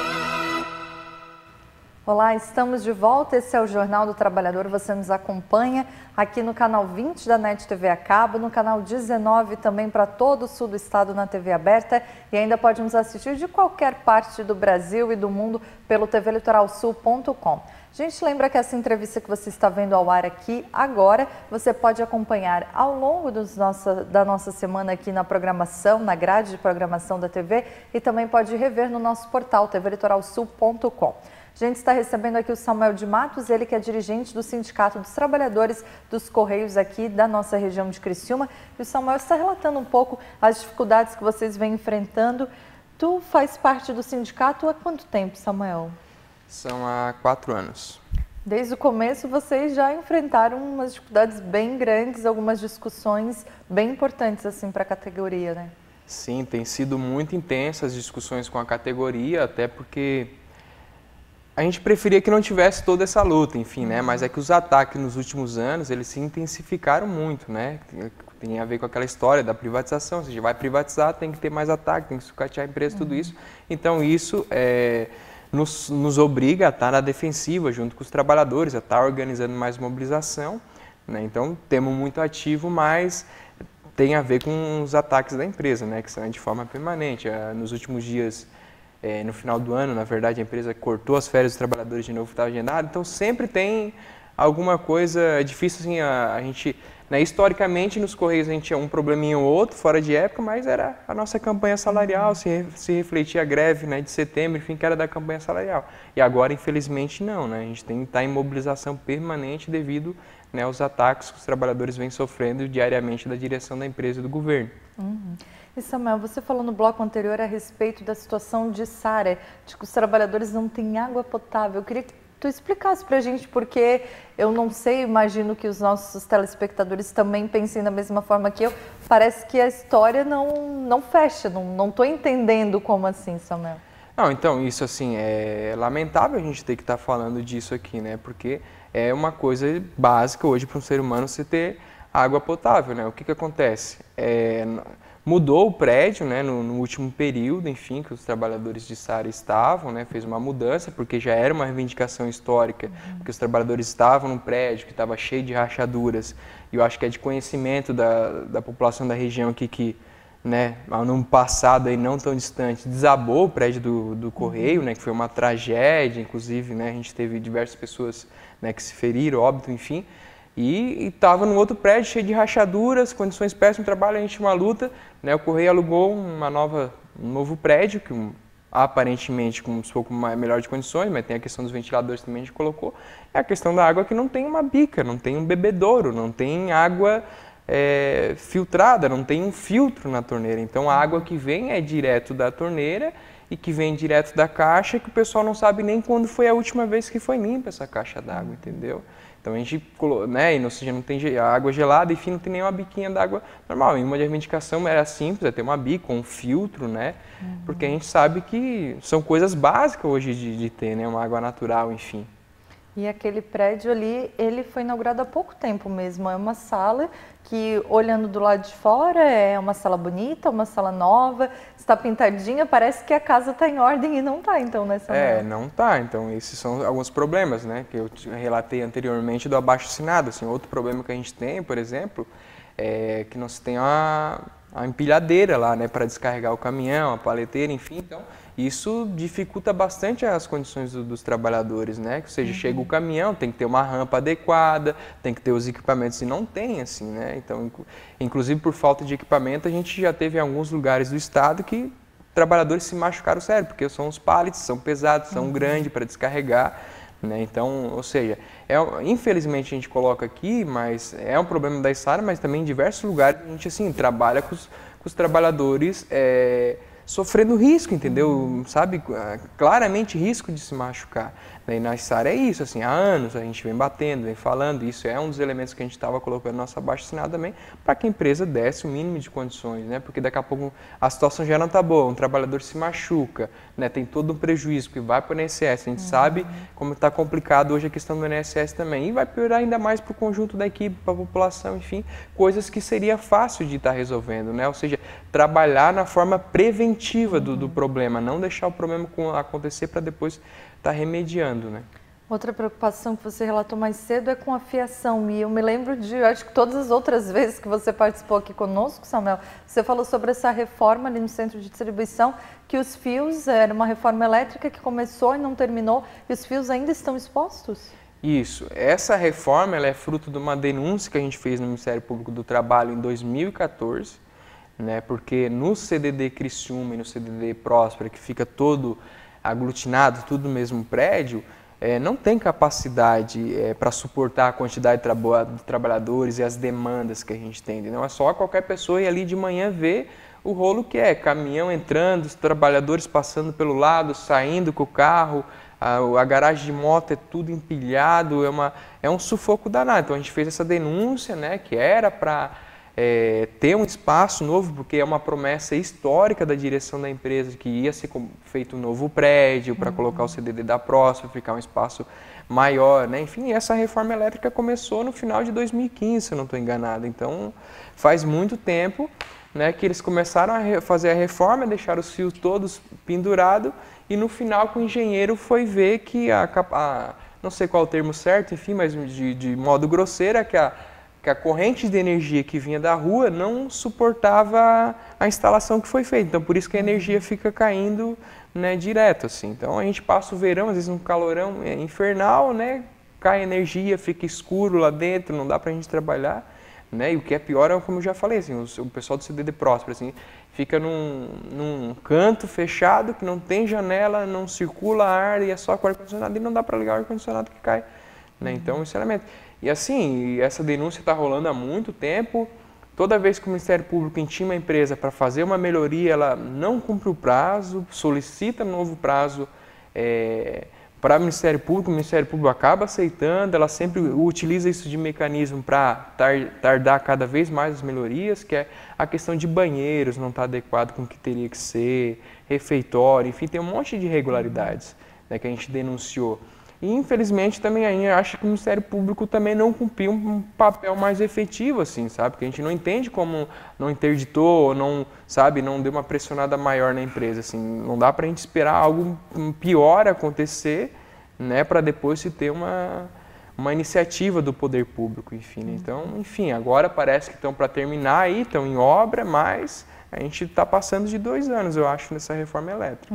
Olá, estamos de volta. Esse é o Jornal do Trabalhador. Você nos acompanha aqui no canal 20 da NET TV a cabo, no canal 19 também para todo o sul do estado na TV aberta e ainda pode nos assistir de qualquer parte do Brasil e do mundo pelo tvlitoralsul.com. A gente lembra que essa entrevista que você está vendo ao ar aqui agora, você pode acompanhar ao longo da nossa semana aqui na programação, na grade de programação da TV e também pode rever no nosso portal tvlitoralsul.com. A gente está recebendo aqui o Samuel de Matos, ele que é dirigente do Sindicato dos Trabalhadores dos Correios aqui da nossa região de Criciúma. E o Samuel está relatando um pouco as dificuldades que vocês vêm enfrentando. Tu faz parte do sindicato há quanto tempo, Samuel?
São há 4 anos.
Desde o começo vocês já enfrentaram umas dificuldades bem grandes, algumas discussões bem importantes assim para a categoria, né?
Sim, tem sido muito intensas as discussões com a categoria, até porque a gente preferia que não tivesse toda essa luta, enfim, né? Mas é que os ataques nos últimos anos, eles se intensificaram muito, né? Tem a ver com aquela história da privatização, se a gente vai privatizar, tem que ter mais ataque, tem que sucatear a empresa, tudo isso. Então isso nos obriga a estar na defensiva junto com os trabalhadores, a estar organizando mais mobilização, né? Então temos muito ativo, mas tem a ver com os ataques da empresa, né, que são de forma permanente. Nos últimos dias, no final do ano, na verdade, a empresa cortou as férias dos trabalhadores de novo que estava agendado, então sempre tem alguma coisa. É difícil assim, a gente, né, historicamente nos Correios a gente tinha um probleminha ou outro fora de época, mas era a nossa campanha salarial, se refletia a greve, né, de setembro, enfim, que era da campanha salarial. E agora, infelizmente, não, né, a gente tem que estar em mobilização permanente devido, né, aos ataques que os trabalhadores vêm sofrendo diariamente da direção da empresa e do governo.
E Samuel, você falou no bloco anterior a respeito da situação de Saré, de que os trabalhadores não têm água potável. Eu queria que tu explicasse para a gente, porque eu não sei, imagino que os nossos telespectadores também pensem da mesma forma que eu. Parece que a história não fecha, não estou entendendo como assim, Samuel.
Não, então, isso assim, é lamentável a gente ter que estar falando disso aqui, né? Porque é uma coisa básica hoje para um ser humano você ter água potável, né? O que acontece? Mudou o prédio, né, no último período, enfim, que os trabalhadores de Saré estavam, né, fez uma mudança, porque já era uma reivindicação histórica, porque os trabalhadores estavam num prédio que estava cheio de rachaduras, e eu acho que é de conhecimento da população da região aqui que, né, no passado aí não tão distante, desabou o prédio do Correio, né, que foi uma tragédia, inclusive, né, a gente teve diversas pessoas, né, que se feriram, óbito, enfim, e estava num outro prédio cheio de rachaduras, condições péssimas de trabalho, a gente tinha uma luta, né, o Correio alugou um novo prédio, que aparentemente com um pouco melhor de condições, mas tem a questão dos ventiladores também a gente colocou, é a questão da água que não tem uma bica, não tem um bebedouro, não tem água filtrada, não tem um filtro na torneira, então a água que vem é direto da torneira e que vem direto da caixa, que o pessoal não sabe nem quando foi a última vez que foi limpa essa caixa d'água, entendeu? Então a gente, né, ou seja, não tem água gelada, enfim, não tem nenhuma biquinha d'água normal. E uma reivindicação era simples, é ter uma bica, um filtro, né? Porque a gente sabe que são coisas básicas hoje de ter, né, uma água natural, enfim.
E aquele prédio ali, ele foi inaugurado há pouco tempo mesmo. É uma sala que, olhando do lado de fora, é uma sala bonita, uma sala nova, está pintadinha, parece que a casa está em ordem e não está, então, nessa
não está. Então, esses são alguns problemas, né, que eu relatei anteriormente do abaixo-assinado. Assim, outro problema que a gente tem, por exemplo, é que não se tem a empilhadeira lá, né, para descarregar o caminhão, a paleteira, enfim, então isso dificulta bastante as condições dos trabalhadores, né, ou seja, chega o caminhão, tem que ter uma rampa adequada, tem que ter os equipamentos, e não tem, assim, né, então, inclusive por falta de equipamento, a gente já teve em alguns lugares do estado que trabalhadores se machucaram sério, porque são os pallets, são pesados, são grandes para descarregar, né? Então, ou seja, infelizmente a gente coloca aqui, mas é um problema da Saré, mas também em diversos lugares a gente assim, trabalha com os trabalhadores sofrendo risco, entendeu? Sabe, claramente risco de se machucar. E na Saré é isso, assim, há anos a gente vem batendo, vem falando, isso é um dos elementos que a gente estava colocando no nosso abaixo-assinado também, para que a empresa desse o mínimo de condições, né? Porque daqui a pouco a situação já não está boa, um trabalhador se machuca, né? Tem todo um prejuízo que vai para o INSS, a gente sabe como está complicado hoje a questão do INSS também, e vai piorar ainda mais para o conjunto da equipe, para a população, enfim, coisas que seria fácil de estar resolvendo, né? Ou seja, trabalhar na forma preventiva do problema, não deixar o problema acontecer para depois estar remediando, né?
Outra preocupação que você relatou mais cedo é com a fiação, e eu me lembro eu acho que todas as outras vezes que você participou aqui conosco, Samuel, você falou sobre essa reforma ali no centro de distribuição, que os fios, era uma reforma elétrica que começou e não terminou, e os fios ainda estão expostos?
Isso, essa reforma ela é fruto de uma denúncia que a gente fez no Ministério Público do Trabalho em 2014, né, porque no CDD Criciúma e no CDD Próspera, que fica todo aglutinado, tudo no mesmo prédio, não tem capacidade para suportar a quantidade de trabalhadores e as demandas que a gente tem. Não é só qualquer pessoa ir ali de manhã ver o rolo que é, caminhão entrando, os trabalhadores passando pelo lado, saindo com o carro, a garagem de moto é tudo empilhado, é um sufoco danado. Então a gente fez essa denúncia, né, que era para ter um espaço novo, porque é uma promessa histórica da direção da empresa que ia ser feito um novo prédio para colocar o CDD da Próspera, ficar um espaço maior, né? Enfim, essa reforma elétrica começou no final de 2015, se eu não estou enganado. Então, faz muito tempo, né, que eles começaram a fazer a reforma, deixaram os fios todos pendurados e no final que o engenheiro foi ver que não sei qual é o termo certo, enfim, mas de modo grosseiro, é que que a corrente de energia que vinha da rua não suportava a instalação que foi feita. Então, por isso que a energia fica caindo, né, direto, assim. Então, a gente passa o verão, às vezes um calorão infernal, né, cai energia, fica escuro lá dentro, não dá pra gente trabalhar, né, e o que é pior é, como eu já falei, assim, o pessoal do CDD Próspera, assim, fica num canto fechado, que não tem janela, não circula ar e é só com ar-condicionado e não dá para ligar o ar-condicionado que cai, né, então, sinceramente. E assim, essa denúncia está rolando há muito tempo. Toda vez que o Ministério Público intima a empresa para fazer uma melhoria, ela não cumpre o prazo, solicita novo prazo para o Ministério Público acaba aceitando, ela sempre utiliza isso de mecanismo para tardar cada vez mais as melhorias, que é a questão de banheiros não estar adequado com o que teria que ser, refeitório, enfim, tem um monte de irregularidades, né, que a gente denunciou. E, infelizmente, também ainda acho que o Ministério Público também não cumpriu um papel mais efetivo, assim, sabe? Porque a gente não entende como não interditou, não, sabe, não deu uma pressionada maior na empresa, assim. Não dá para a gente esperar algo pior acontecer, né, para depois se ter uma iniciativa do poder público, enfim. Né? Então, enfim, agora parece que estão para terminar aí, estão em obra, mas a gente está passando de 2 anos, eu acho, nessa reforma elétrica.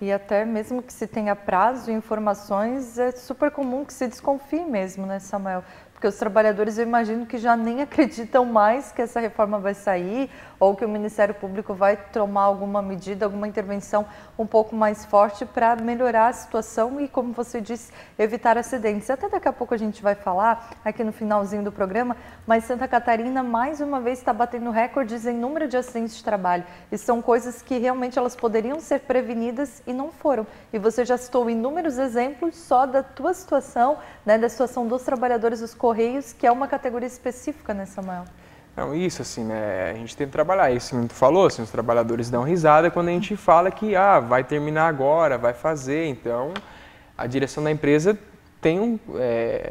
E até mesmo que se tenha prazo e informações, é super comum que se desconfie mesmo, né, Samuel? Porque os trabalhadores, eu imagino que já nem acreditam mais que essa reforma vai sair ou que o Ministério Público vai tomar alguma medida, alguma intervenção um pouco mais forte para melhorar a situação e, como você disse, evitar acidentes. Até daqui a pouco a gente vai falar aqui no finalzinho do programa, mas Santa Catarina mais uma vez está batendo recordes em número de acidentes de trabalho. E são coisas que realmente elas poderiam ser prevenidas e não foram. E você já citou inúmeros exemplos só da tua situação, né, da situação dos trabalhadores dos Correios, que é uma categoria específica, né, Samuel?
Não, isso assim, né, a gente tem que trabalhar, isso que tu falou, assim, os trabalhadores dão risada quando a gente fala que vai terminar agora, vai fazer, então a direção da empresa tem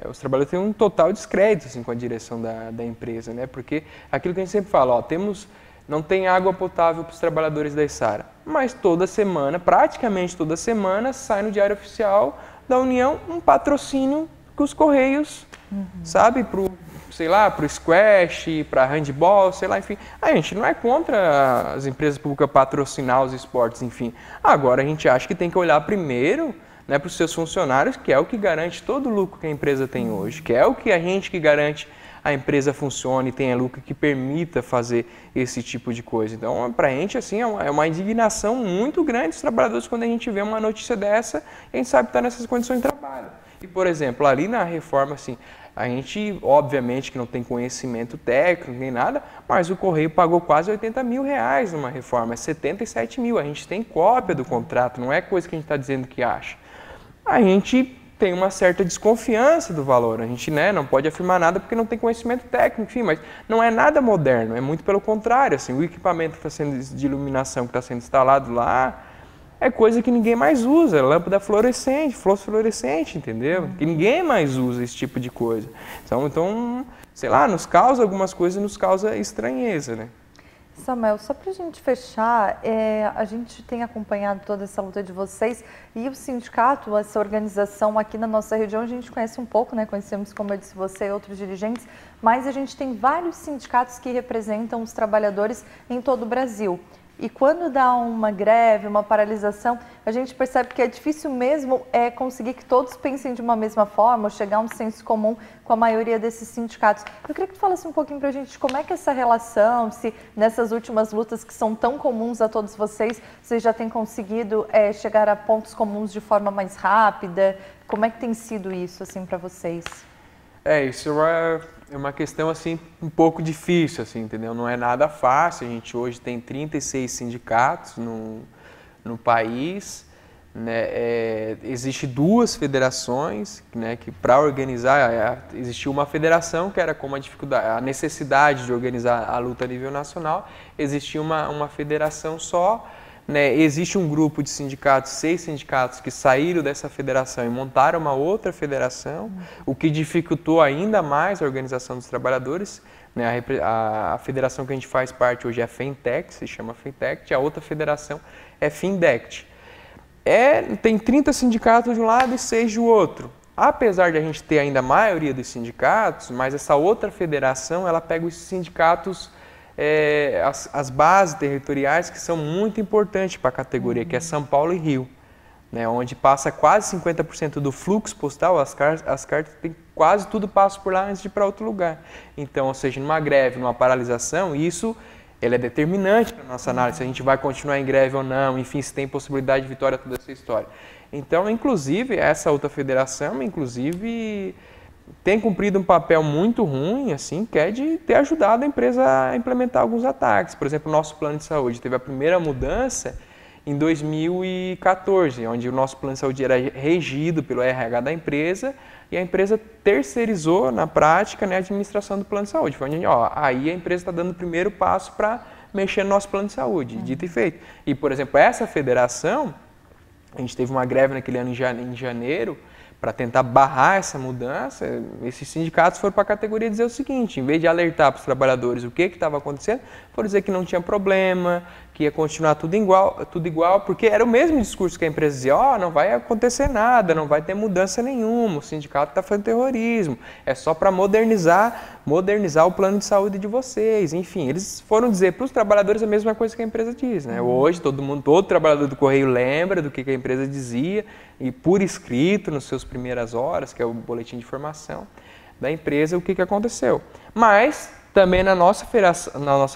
os trabalhadores têm um total descrédito assim, com a direção da empresa, né, porque aquilo que a gente sempre fala, não tem água potável para os trabalhadores da Içara, mas toda semana, praticamente toda semana, sai no Diário Oficial da União um patrocínio que os Correios, sabe, pro squash, para handball, sei lá, enfim. A gente não é contra as empresas públicas patrocinar os esportes, enfim. Agora a gente acha que tem que olhar primeiro, né, para os seus funcionários, que é o que garante todo o lucro que a empresa tem hoje, que é o que a gente que garante a empresa funcione e tenha lucro que permita fazer esse tipo de coisa. Então, para a gente, assim, é uma indignação muito grande dos trabalhadores quando a gente vê uma notícia dessa e a gente sabe que está nessas condições de trabalho. E, por exemplo, ali na reforma, assim, a gente, obviamente, que não tem conhecimento técnico nem nada, mas o Correio pagou quase 80 mil reais numa reforma, é 77 mil. A gente tem cópia do contrato, não é coisa que a gente está dizendo que acha. A gente tem uma certa desconfiança do valor, a gente, né, não pode afirmar nada porque não tem conhecimento técnico, enfim, mas não é nada moderno, é muito pelo contrário, assim, o equipamento que está sendo de iluminação que está sendo instalado lá, é coisa que ninguém mais usa, lâmpada fluorescente, entendeu? Que ninguém mais usa esse tipo de coisa. Então, sei lá, algumas coisas nos causa estranheza, né?
Samuel, só para a gente fechar, a gente tem acompanhado toda essa luta de vocês e o sindicato, essa organização aqui na nossa região, a gente conhece um pouco, né? Conhecemos, como eu disse, você e outros dirigentes, mas a gente tem vários sindicatos que representam os trabalhadores em todo o Brasil. E quando dá uma greve, uma paralisação, a gente percebe que é difícil mesmo conseguir que todos pensem de uma mesma forma, ou chegar a um senso comum com a maioria desses sindicatos. Eu queria que tu falasse um pouquinho para a gente como é que essa relação, se nessas últimas lutas que são tão comuns a todos vocês, vocês já têm conseguido chegar a pontos comuns de forma mais rápida, como é que tem sido isso assim para vocês?
Isso é uma questão assim um pouco difícil, assim, entendeu? Não é nada fácil. A gente hoje tem 36 sindicatos no país, né? Existe 2 federações, né? Que para organizar existiu uma federação que era como a necessidade de organizar a luta a nível nacional. Existia uma federação só. Né, existe um grupo de sindicatos, 6 sindicatos que saíram dessa federação e montaram uma outra federação, o que dificultou ainda mais a organização dos trabalhadores. Né, a federação que a gente faz parte hoje é a FENTEC, se chama FENTEC, a outra federação é FINDECT. Tem 30 sindicatos de um lado e 6 do outro. apesar de a gente ter ainda a maioria dos sindicatos, mas essa outra federação, ela pega os sindicatos, as bases territoriais que são muito importantes para a categoria, que é São Paulo e Rio, né, onde passa quase 50% do fluxo postal, as cartas tem quase tudo passa por lá antes de ir para outro lugar. Então, ou seja, numa greve, numa paralisação, isso ele é determinante para a nossa análise, se a gente vai continuar em greve ou não, enfim, se tem possibilidade de vitória, toda essa história. Então, inclusive, essa outra federação, inclusive, tem cumprido um papel muito ruim, assim, que é de ter ajudado a empresa a implementar alguns ataques. Por exemplo, o nosso plano de saúde teve a primeira mudança em 2014, onde o nosso plano de saúde era regido pelo RH da empresa e a empresa terceirizou, na prática, né, a administração do plano de saúde. Foi onde, aí a empresa está dando o primeiro passo para mexer no nosso plano de saúde, dito e feito. E, por exemplo, essa federação, a gente teve uma greve naquele ano em janeiro, para tentar barrar essa mudança, esses sindicatos foram para a categoria dizer o seguinte, em vez de alertar para os trabalhadores o que estava acontecendo, foram dizer que não tinha problema, que ia continuar tudo igual, porque era o mesmo discurso que a empresa dizia, não vai acontecer nada, não vai ter mudança nenhuma, o sindicato está fazendo terrorismo, é só para modernizar o plano de saúde de vocês, enfim, eles foram dizer para os trabalhadores a mesma coisa que a empresa diz, né? Hoje todo trabalhador do Correio lembra do que a empresa dizia, e por escrito, nas suas primeiras horas, que é o boletim de informação da empresa, o que aconteceu. Mas também na nossa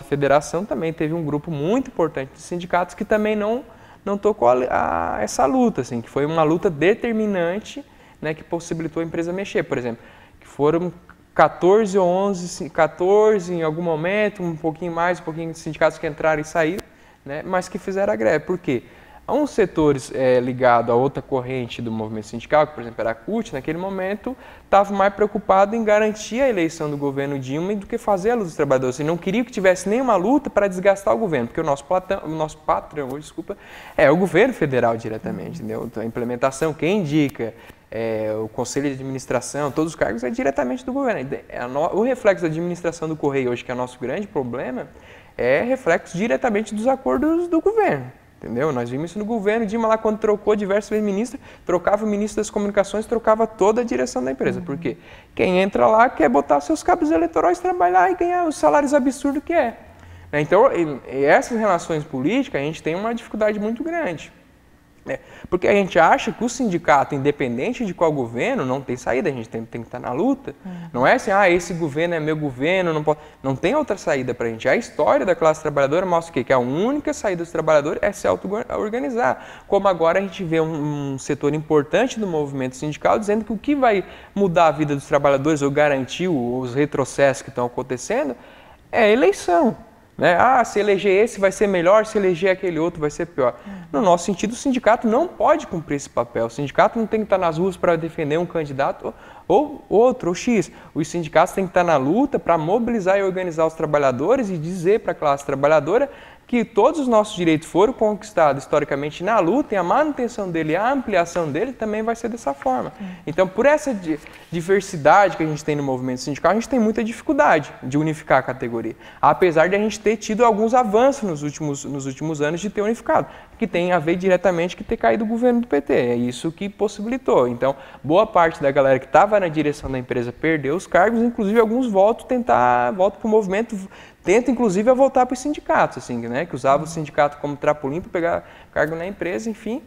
federação também teve um grupo muito importante de sindicatos que também não tocou essa luta, assim, que foi uma luta determinante, né, que possibilitou a empresa mexer. Por exemplo, que foram 14 ou 11, 14 em algum momento, um pouquinho mais, um pouquinho de sindicatos que entraram e saíram, né, mas que fizeram a greve. Por quê? Há uns setores ligados a outra corrente do movimento sindical, que por exemplo era a CUT, naquele momento estava mais preocupado em garantir a eleição do governo Dilma do que fazer a luta dos trabalhadores. E não queria que tivesse nenhuma luta para desgastar o governo, porque o nosso patrão, é o governo federal diretamente, entendeu? Então, a implementação, quem indica, o conselho de administração, todos os cargos é diretamente do governo. O reflexo da administração do Correio hoje, que é o nosso grande problema, é reflexo diretamente dos acordos do governo. Entendeu? Nós vimos isso no governo, Dilma lá quando trocou diversas vezes ministro, trocava o ministro das comunicações, trocava toda a direção da empresa. Por quê? Quem entra lá quer botar seus cabos eleitorais, trabalhar e ganhar os salários absurdos que é. Então, essas relações políticas, a gente tem uma dificuldade muito grande. Porque a gente acha que o sindicato, independente de qual governo, não tem saída, a gente tem que estar na luta. Não é assim, esse governo é meu governo, não tem outra saída para a gente. A história da classe trabalhadora mostra o quê? Que a única saída dos trabalhadores é se auto-organizar. Como agora a gente vê um setor importante do movimento sindical dizendo que o que vai mudar a vida dos trabalhadores ou garantir os retrocessos que estão acontecendo é a eleição. Né? Se eleger esse vai ser melhor, se eleger aquele outro vai ser pior. No nosso sentido, o sindicato não pode cumprir esse papel. O sindicato não tem que estar nas ruas para defender um candidato ou outro, ou X. Os sindicatos têm que estar na luta para mobilizar e organizar os trabalhadores e dizer para a classe trabalhadora que todos os nossos direitos foram conquistados historicamente na luta e a manutenção dele, a ampliação dele também vai ser dessa forma. Então, por essa diversidade que a gente tem no movimento sindical, a gente tem muita dificuldade de unificar a categoria, apesar de a gente ter tido alguns avanços nos últimos anos de ter unificado, que tem a ver diretamente com ter caído o governo do PT, é isso que possibilitou. Então, boa parte da galera que estava na direção da empresa perdeu os cargos, inclusive alguns voltam para o movimento, tenta inclusive a voltar para os sindicatos, assim, né, que usava o sindicato como trapolim para pegar cargo na empresa, enfim.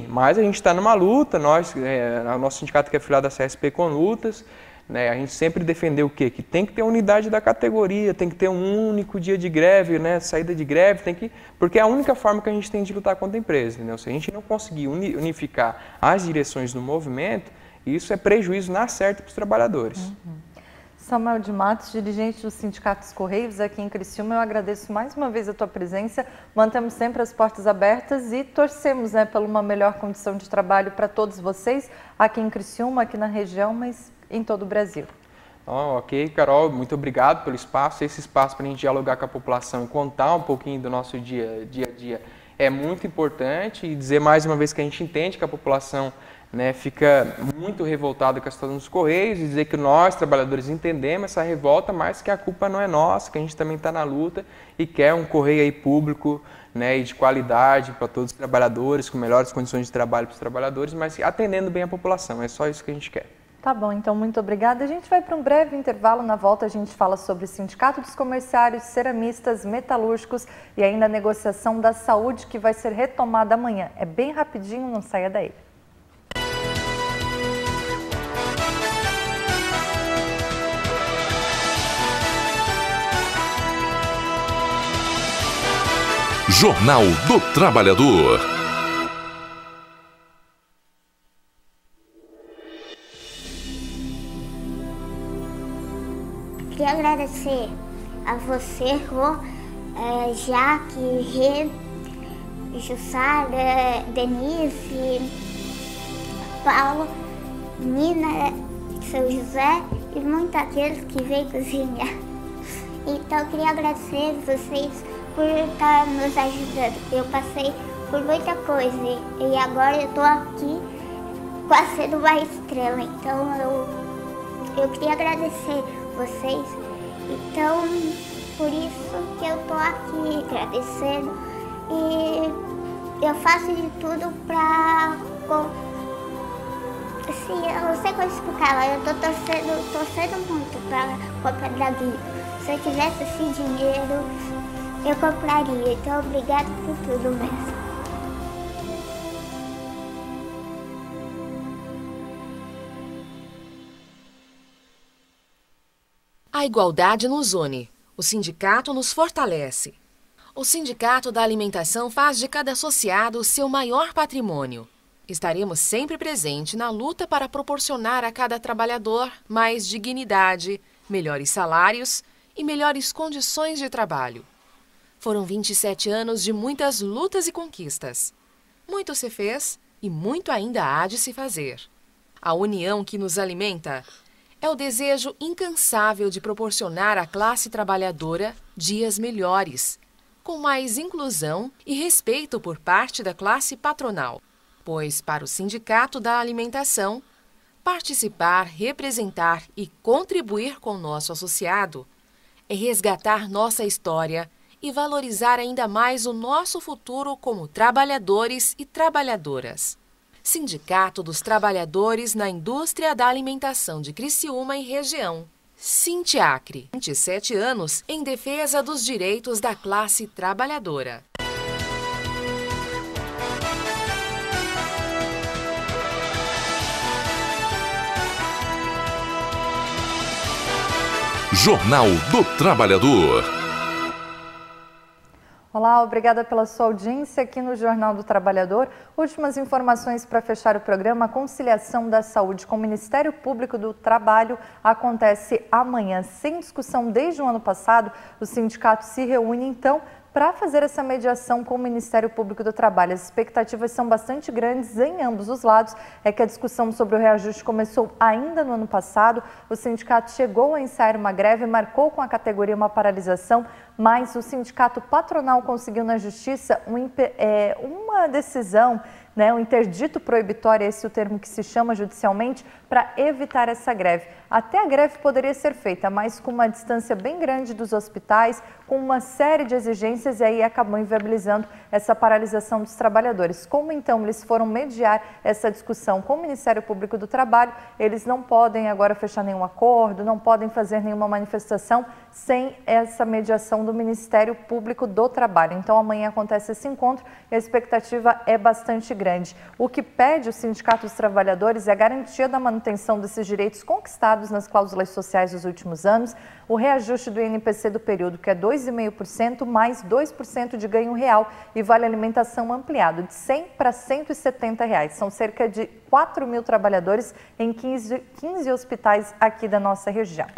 Mas a gente está numa luta, o nosso sindicato que é afiliado à CSP com lutas, né, a gente sempre defendeu o quê? Que tem que ter unidade da categoria, tem que ter um único dia de greve, né, saída de greve, porque é a única forma que a gente tem de lutar contra a empresa, entendeu? Se a gente não conseguir unificar as direções do movimento, isso é prejuízo na certa para os trabalhadores.
Samuel de Matos, dirigente do Sindicato dos Correios aqui em Criciúma, eu agradeço mais uma vez a tua presença, mantemos sempre as portas abertas e torcemos, né, por uma melhor condição de trabalho para todos vocês, aqui em Criciúma, aqui na região, mas em todo o Brasil.
Ok, Carol, muito obrigado pelo espaço, esse espaço para a gente dialogar com a população e contar um pouquinho do nosso dia a dia é muito importante e dizer mais uma vez que a gente entende que a população né, fica muito revoltado com a situação dos Correios e dizer que nós, trabalhadores, entendemos essa revolta, mas que a culpa não é nossa, que a gente também está na luta e quer um correio aí público, né, e de qualidade para todos os trabalhadores, com melhores condições de trabalho para os trabalhadores, mas atendendo bem a população. É só isso que a gente quer.
Tá bom, então muito obrigada. A gente vai para um breve intervalo. Na volta a gente fala sobre o Sindicato dos Comerciários, Ceramistas, Metalúrgicos e ainda a negociação da saúde que vai ser retomada amanhã. É bem rapidinho, não saia daí.
Jornal do Trabalhador.
Queria agradecer a você, Rô, Jaque, Rê, Jussara, Denise, Paulo, Nina, São José e muitos aqueles que veio cozinhar. Então eu queria agradecer vocês por estar nos ajudando. Eu passei por muita coisa e agora eu estou aqui quase sendo uma estrela. Então eu queria agradecer vocês. Então, por isso que eu estou aqui agradecendo. E eu faço de tudo para... Assim, eu não sei como explicar, mas eu estou torcendo muito para a Copa da Vida. Se eu tivesse esse dinheiro, eu compraria. Então, obrigado por tudo mesmo.
A igualdade nos une. O sindicato nos fortalece. O Sindicato da Alimentação faz de cada associado o seu maior patrimônio. Estaremos sempre presentes na luta para proporcionar a cada trabalhador mais dignidade, melhores salários e melhores condições de trabalho. Foram 27 anos de muitas lutas e conquistas. Muito se fez e muito ainda há de se fazer. A união que nos alimenta é o desejo incansável de proporcionar à classe trabalhadora dias melhores, com mais inclusão e respeito por parte da classe patronal. Pois, para o Sindicato da Alimentação, participar, representar e contribuir com o nosso associado é resgatar nossa história e valorizar ainda mais o nosso futuro como trabalhadores e trabalhadoras. Sindicato dos Trabalhadores na Indústria da Alimentação de Criciúma e Região. Sindiacre, 27 anos em defesa dos direitos da classe trabalhadora.
Jornal do Trabalhador.
Olá, obrigada pela sua audiência aqui no Jornal do Trabalhador. Últimas informações para fechar o programa. A conciliação da saúde com o Ministério Público do Trabalho acontece amanhã. Sem discussão desde o ano passado, o sindicato se reúne então para fazer essa mediação com o Ministério Público do Trabalho. As expectativas são bastante grandes em ambos os lados. É que a discussão sobre o reajuste começou ainda no ano passado. O sindicato chegou a ensaiar uma greve, marcou com a categoria uma paralisação, mas o sindicato patronal conseguiu na justiça uma decisão, um interdito proibitório, esse é o termo que se chama judicialmente, para evitar essa greve. Até a greve poderia ser feita, mas com uma distância bem grande dos hospitais, com uma série de exigências, e aí acabou inviabilizando essa paralisação dos trabalhadores. Como então eles foram mediar essa discussão com o Ministério Público do Trabalho, eles não podem agora fechar nenhum acordo, não podem fazer nenhuma manifestação sem essa mediação do Ministério Público do Trabalho. Então amanhã acontece esse encontro e a expectativa é bastante grande. O que pede o Sindicato dos Trabalhadores é a garantia da manutenção desses direitos conquistados nas cláusulas sociais dos últimos anos, o reajuste do INPC do período, que é 2,5%, mais 2% de ganho real e vale alimentação ampliado, de R$ 100 para R$ 170. São cerca de 4 mil trabalhadores em 15 hospitais aqui da nossa região.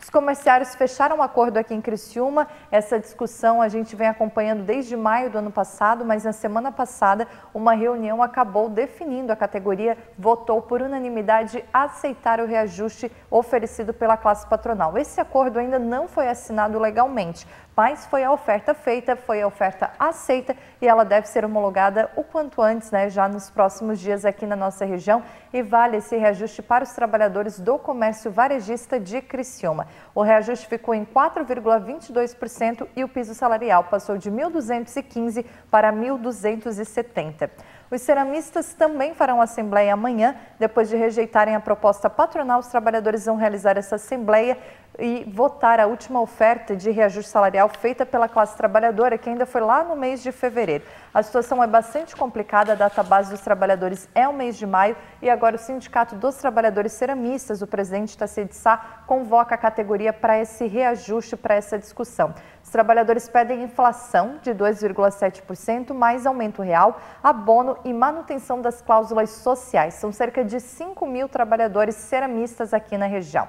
Os comerciários fecharam um acordo aqui em Criciúma. Essa discussão a gente vem acompanhando desde maio do ano passado, mas na semana passada uma reunião acabou definindo, a categoria votou por unanimidade aceitar o reajuste oferecido pela classe patronal. Esse acordo ainda não foi assinado legalmente, mas foi a oferta feita, foi a oferta aceita e ela deve ser homologada o quanto antes, né, já nos próximos dias aqui na nossa região, e vale esse reajuste para os trabalhadores do comércio varejista de Criciúma. O reajuste ficou em 4,22% e o piso salarial passou de R$ 1.215 para R$ 1.270. Os ceramistas também farão assembleia amanhã. Depois de rejeitarem a proposta patronal, os trabalhadores vão realizar essa assembleia e votar a última oferta de reajuste salarial feita pela classe trabalhadora, que ainda foi lá no mês de fevereiro. A situação é bastante complicada, a data base dos trabalhadores é o mês de maio e agora o Sindicato dos Trabalhadores Ceramistas, o presidente Tasside Sá, convoca a categoria para esse reajuste, para essa discussão. Os trabalhadores pedem inflação de 2,7%, mais aumento real, abono e manutenção das cláusulas sociais. São cerca de 5.000 trabalhadores ceramistas aqui na região.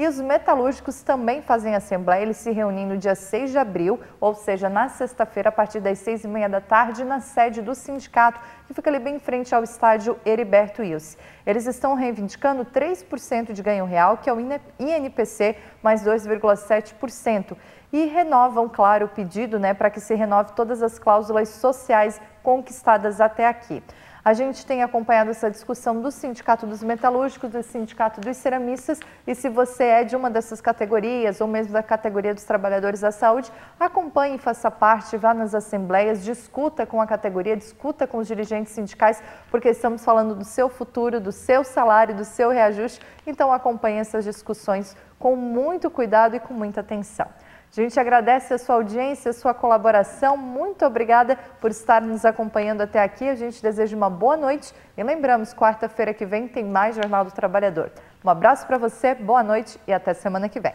E os metalúrgicos também fazem assembleia, eles se reúnem no dia 6 de abril, ou seja, na sexta-feira, a partir das 6h30 da tarde, na sede do sindicato, que fica ali bem em frente ao estádio Heriberto Wilson. Eles estão reivindicando 3% de ganho real, que é o INPC, mais 2,7%. E renovam, claro, o pedido, né, para que se renove todas as cláusulas sociais conquistadas até aqui. A gente tem acompanhado essa discussão do Sindicato dos Metalúrgicos, do Sindicato dos Ceramistas, e se você é de uma dessas categorias, ou mesmo da categoria dos trabalhadores da saúde, acompanhe e faça parte, vá nas assembleias, discuta com a categoria, discuta com os dirigentes sindicais, porque estamos falando do seu futuro, do seu salário, do seu reajuste, então acompanhe essas discussões com muito cuidado e com muita atenção. A gente agradece a sua audiência, a sua colaboração. Muito obrigada por estar nos acompanhando até aqui. A gente deseja uma boa noite e lembramos, quarta-feira que vem tem mais Jornal do Trabalhador. Um abraço para você, boa noite e até semana que vem.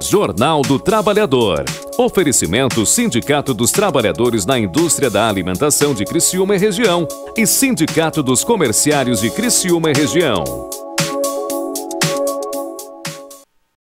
Jornal do Trabalhador. Oferecimento Sindicato dos Trabalhadores na Indústria da Alimentação de Criciúma e Região e Sindicato dos Comerciários de Criciúma e Região.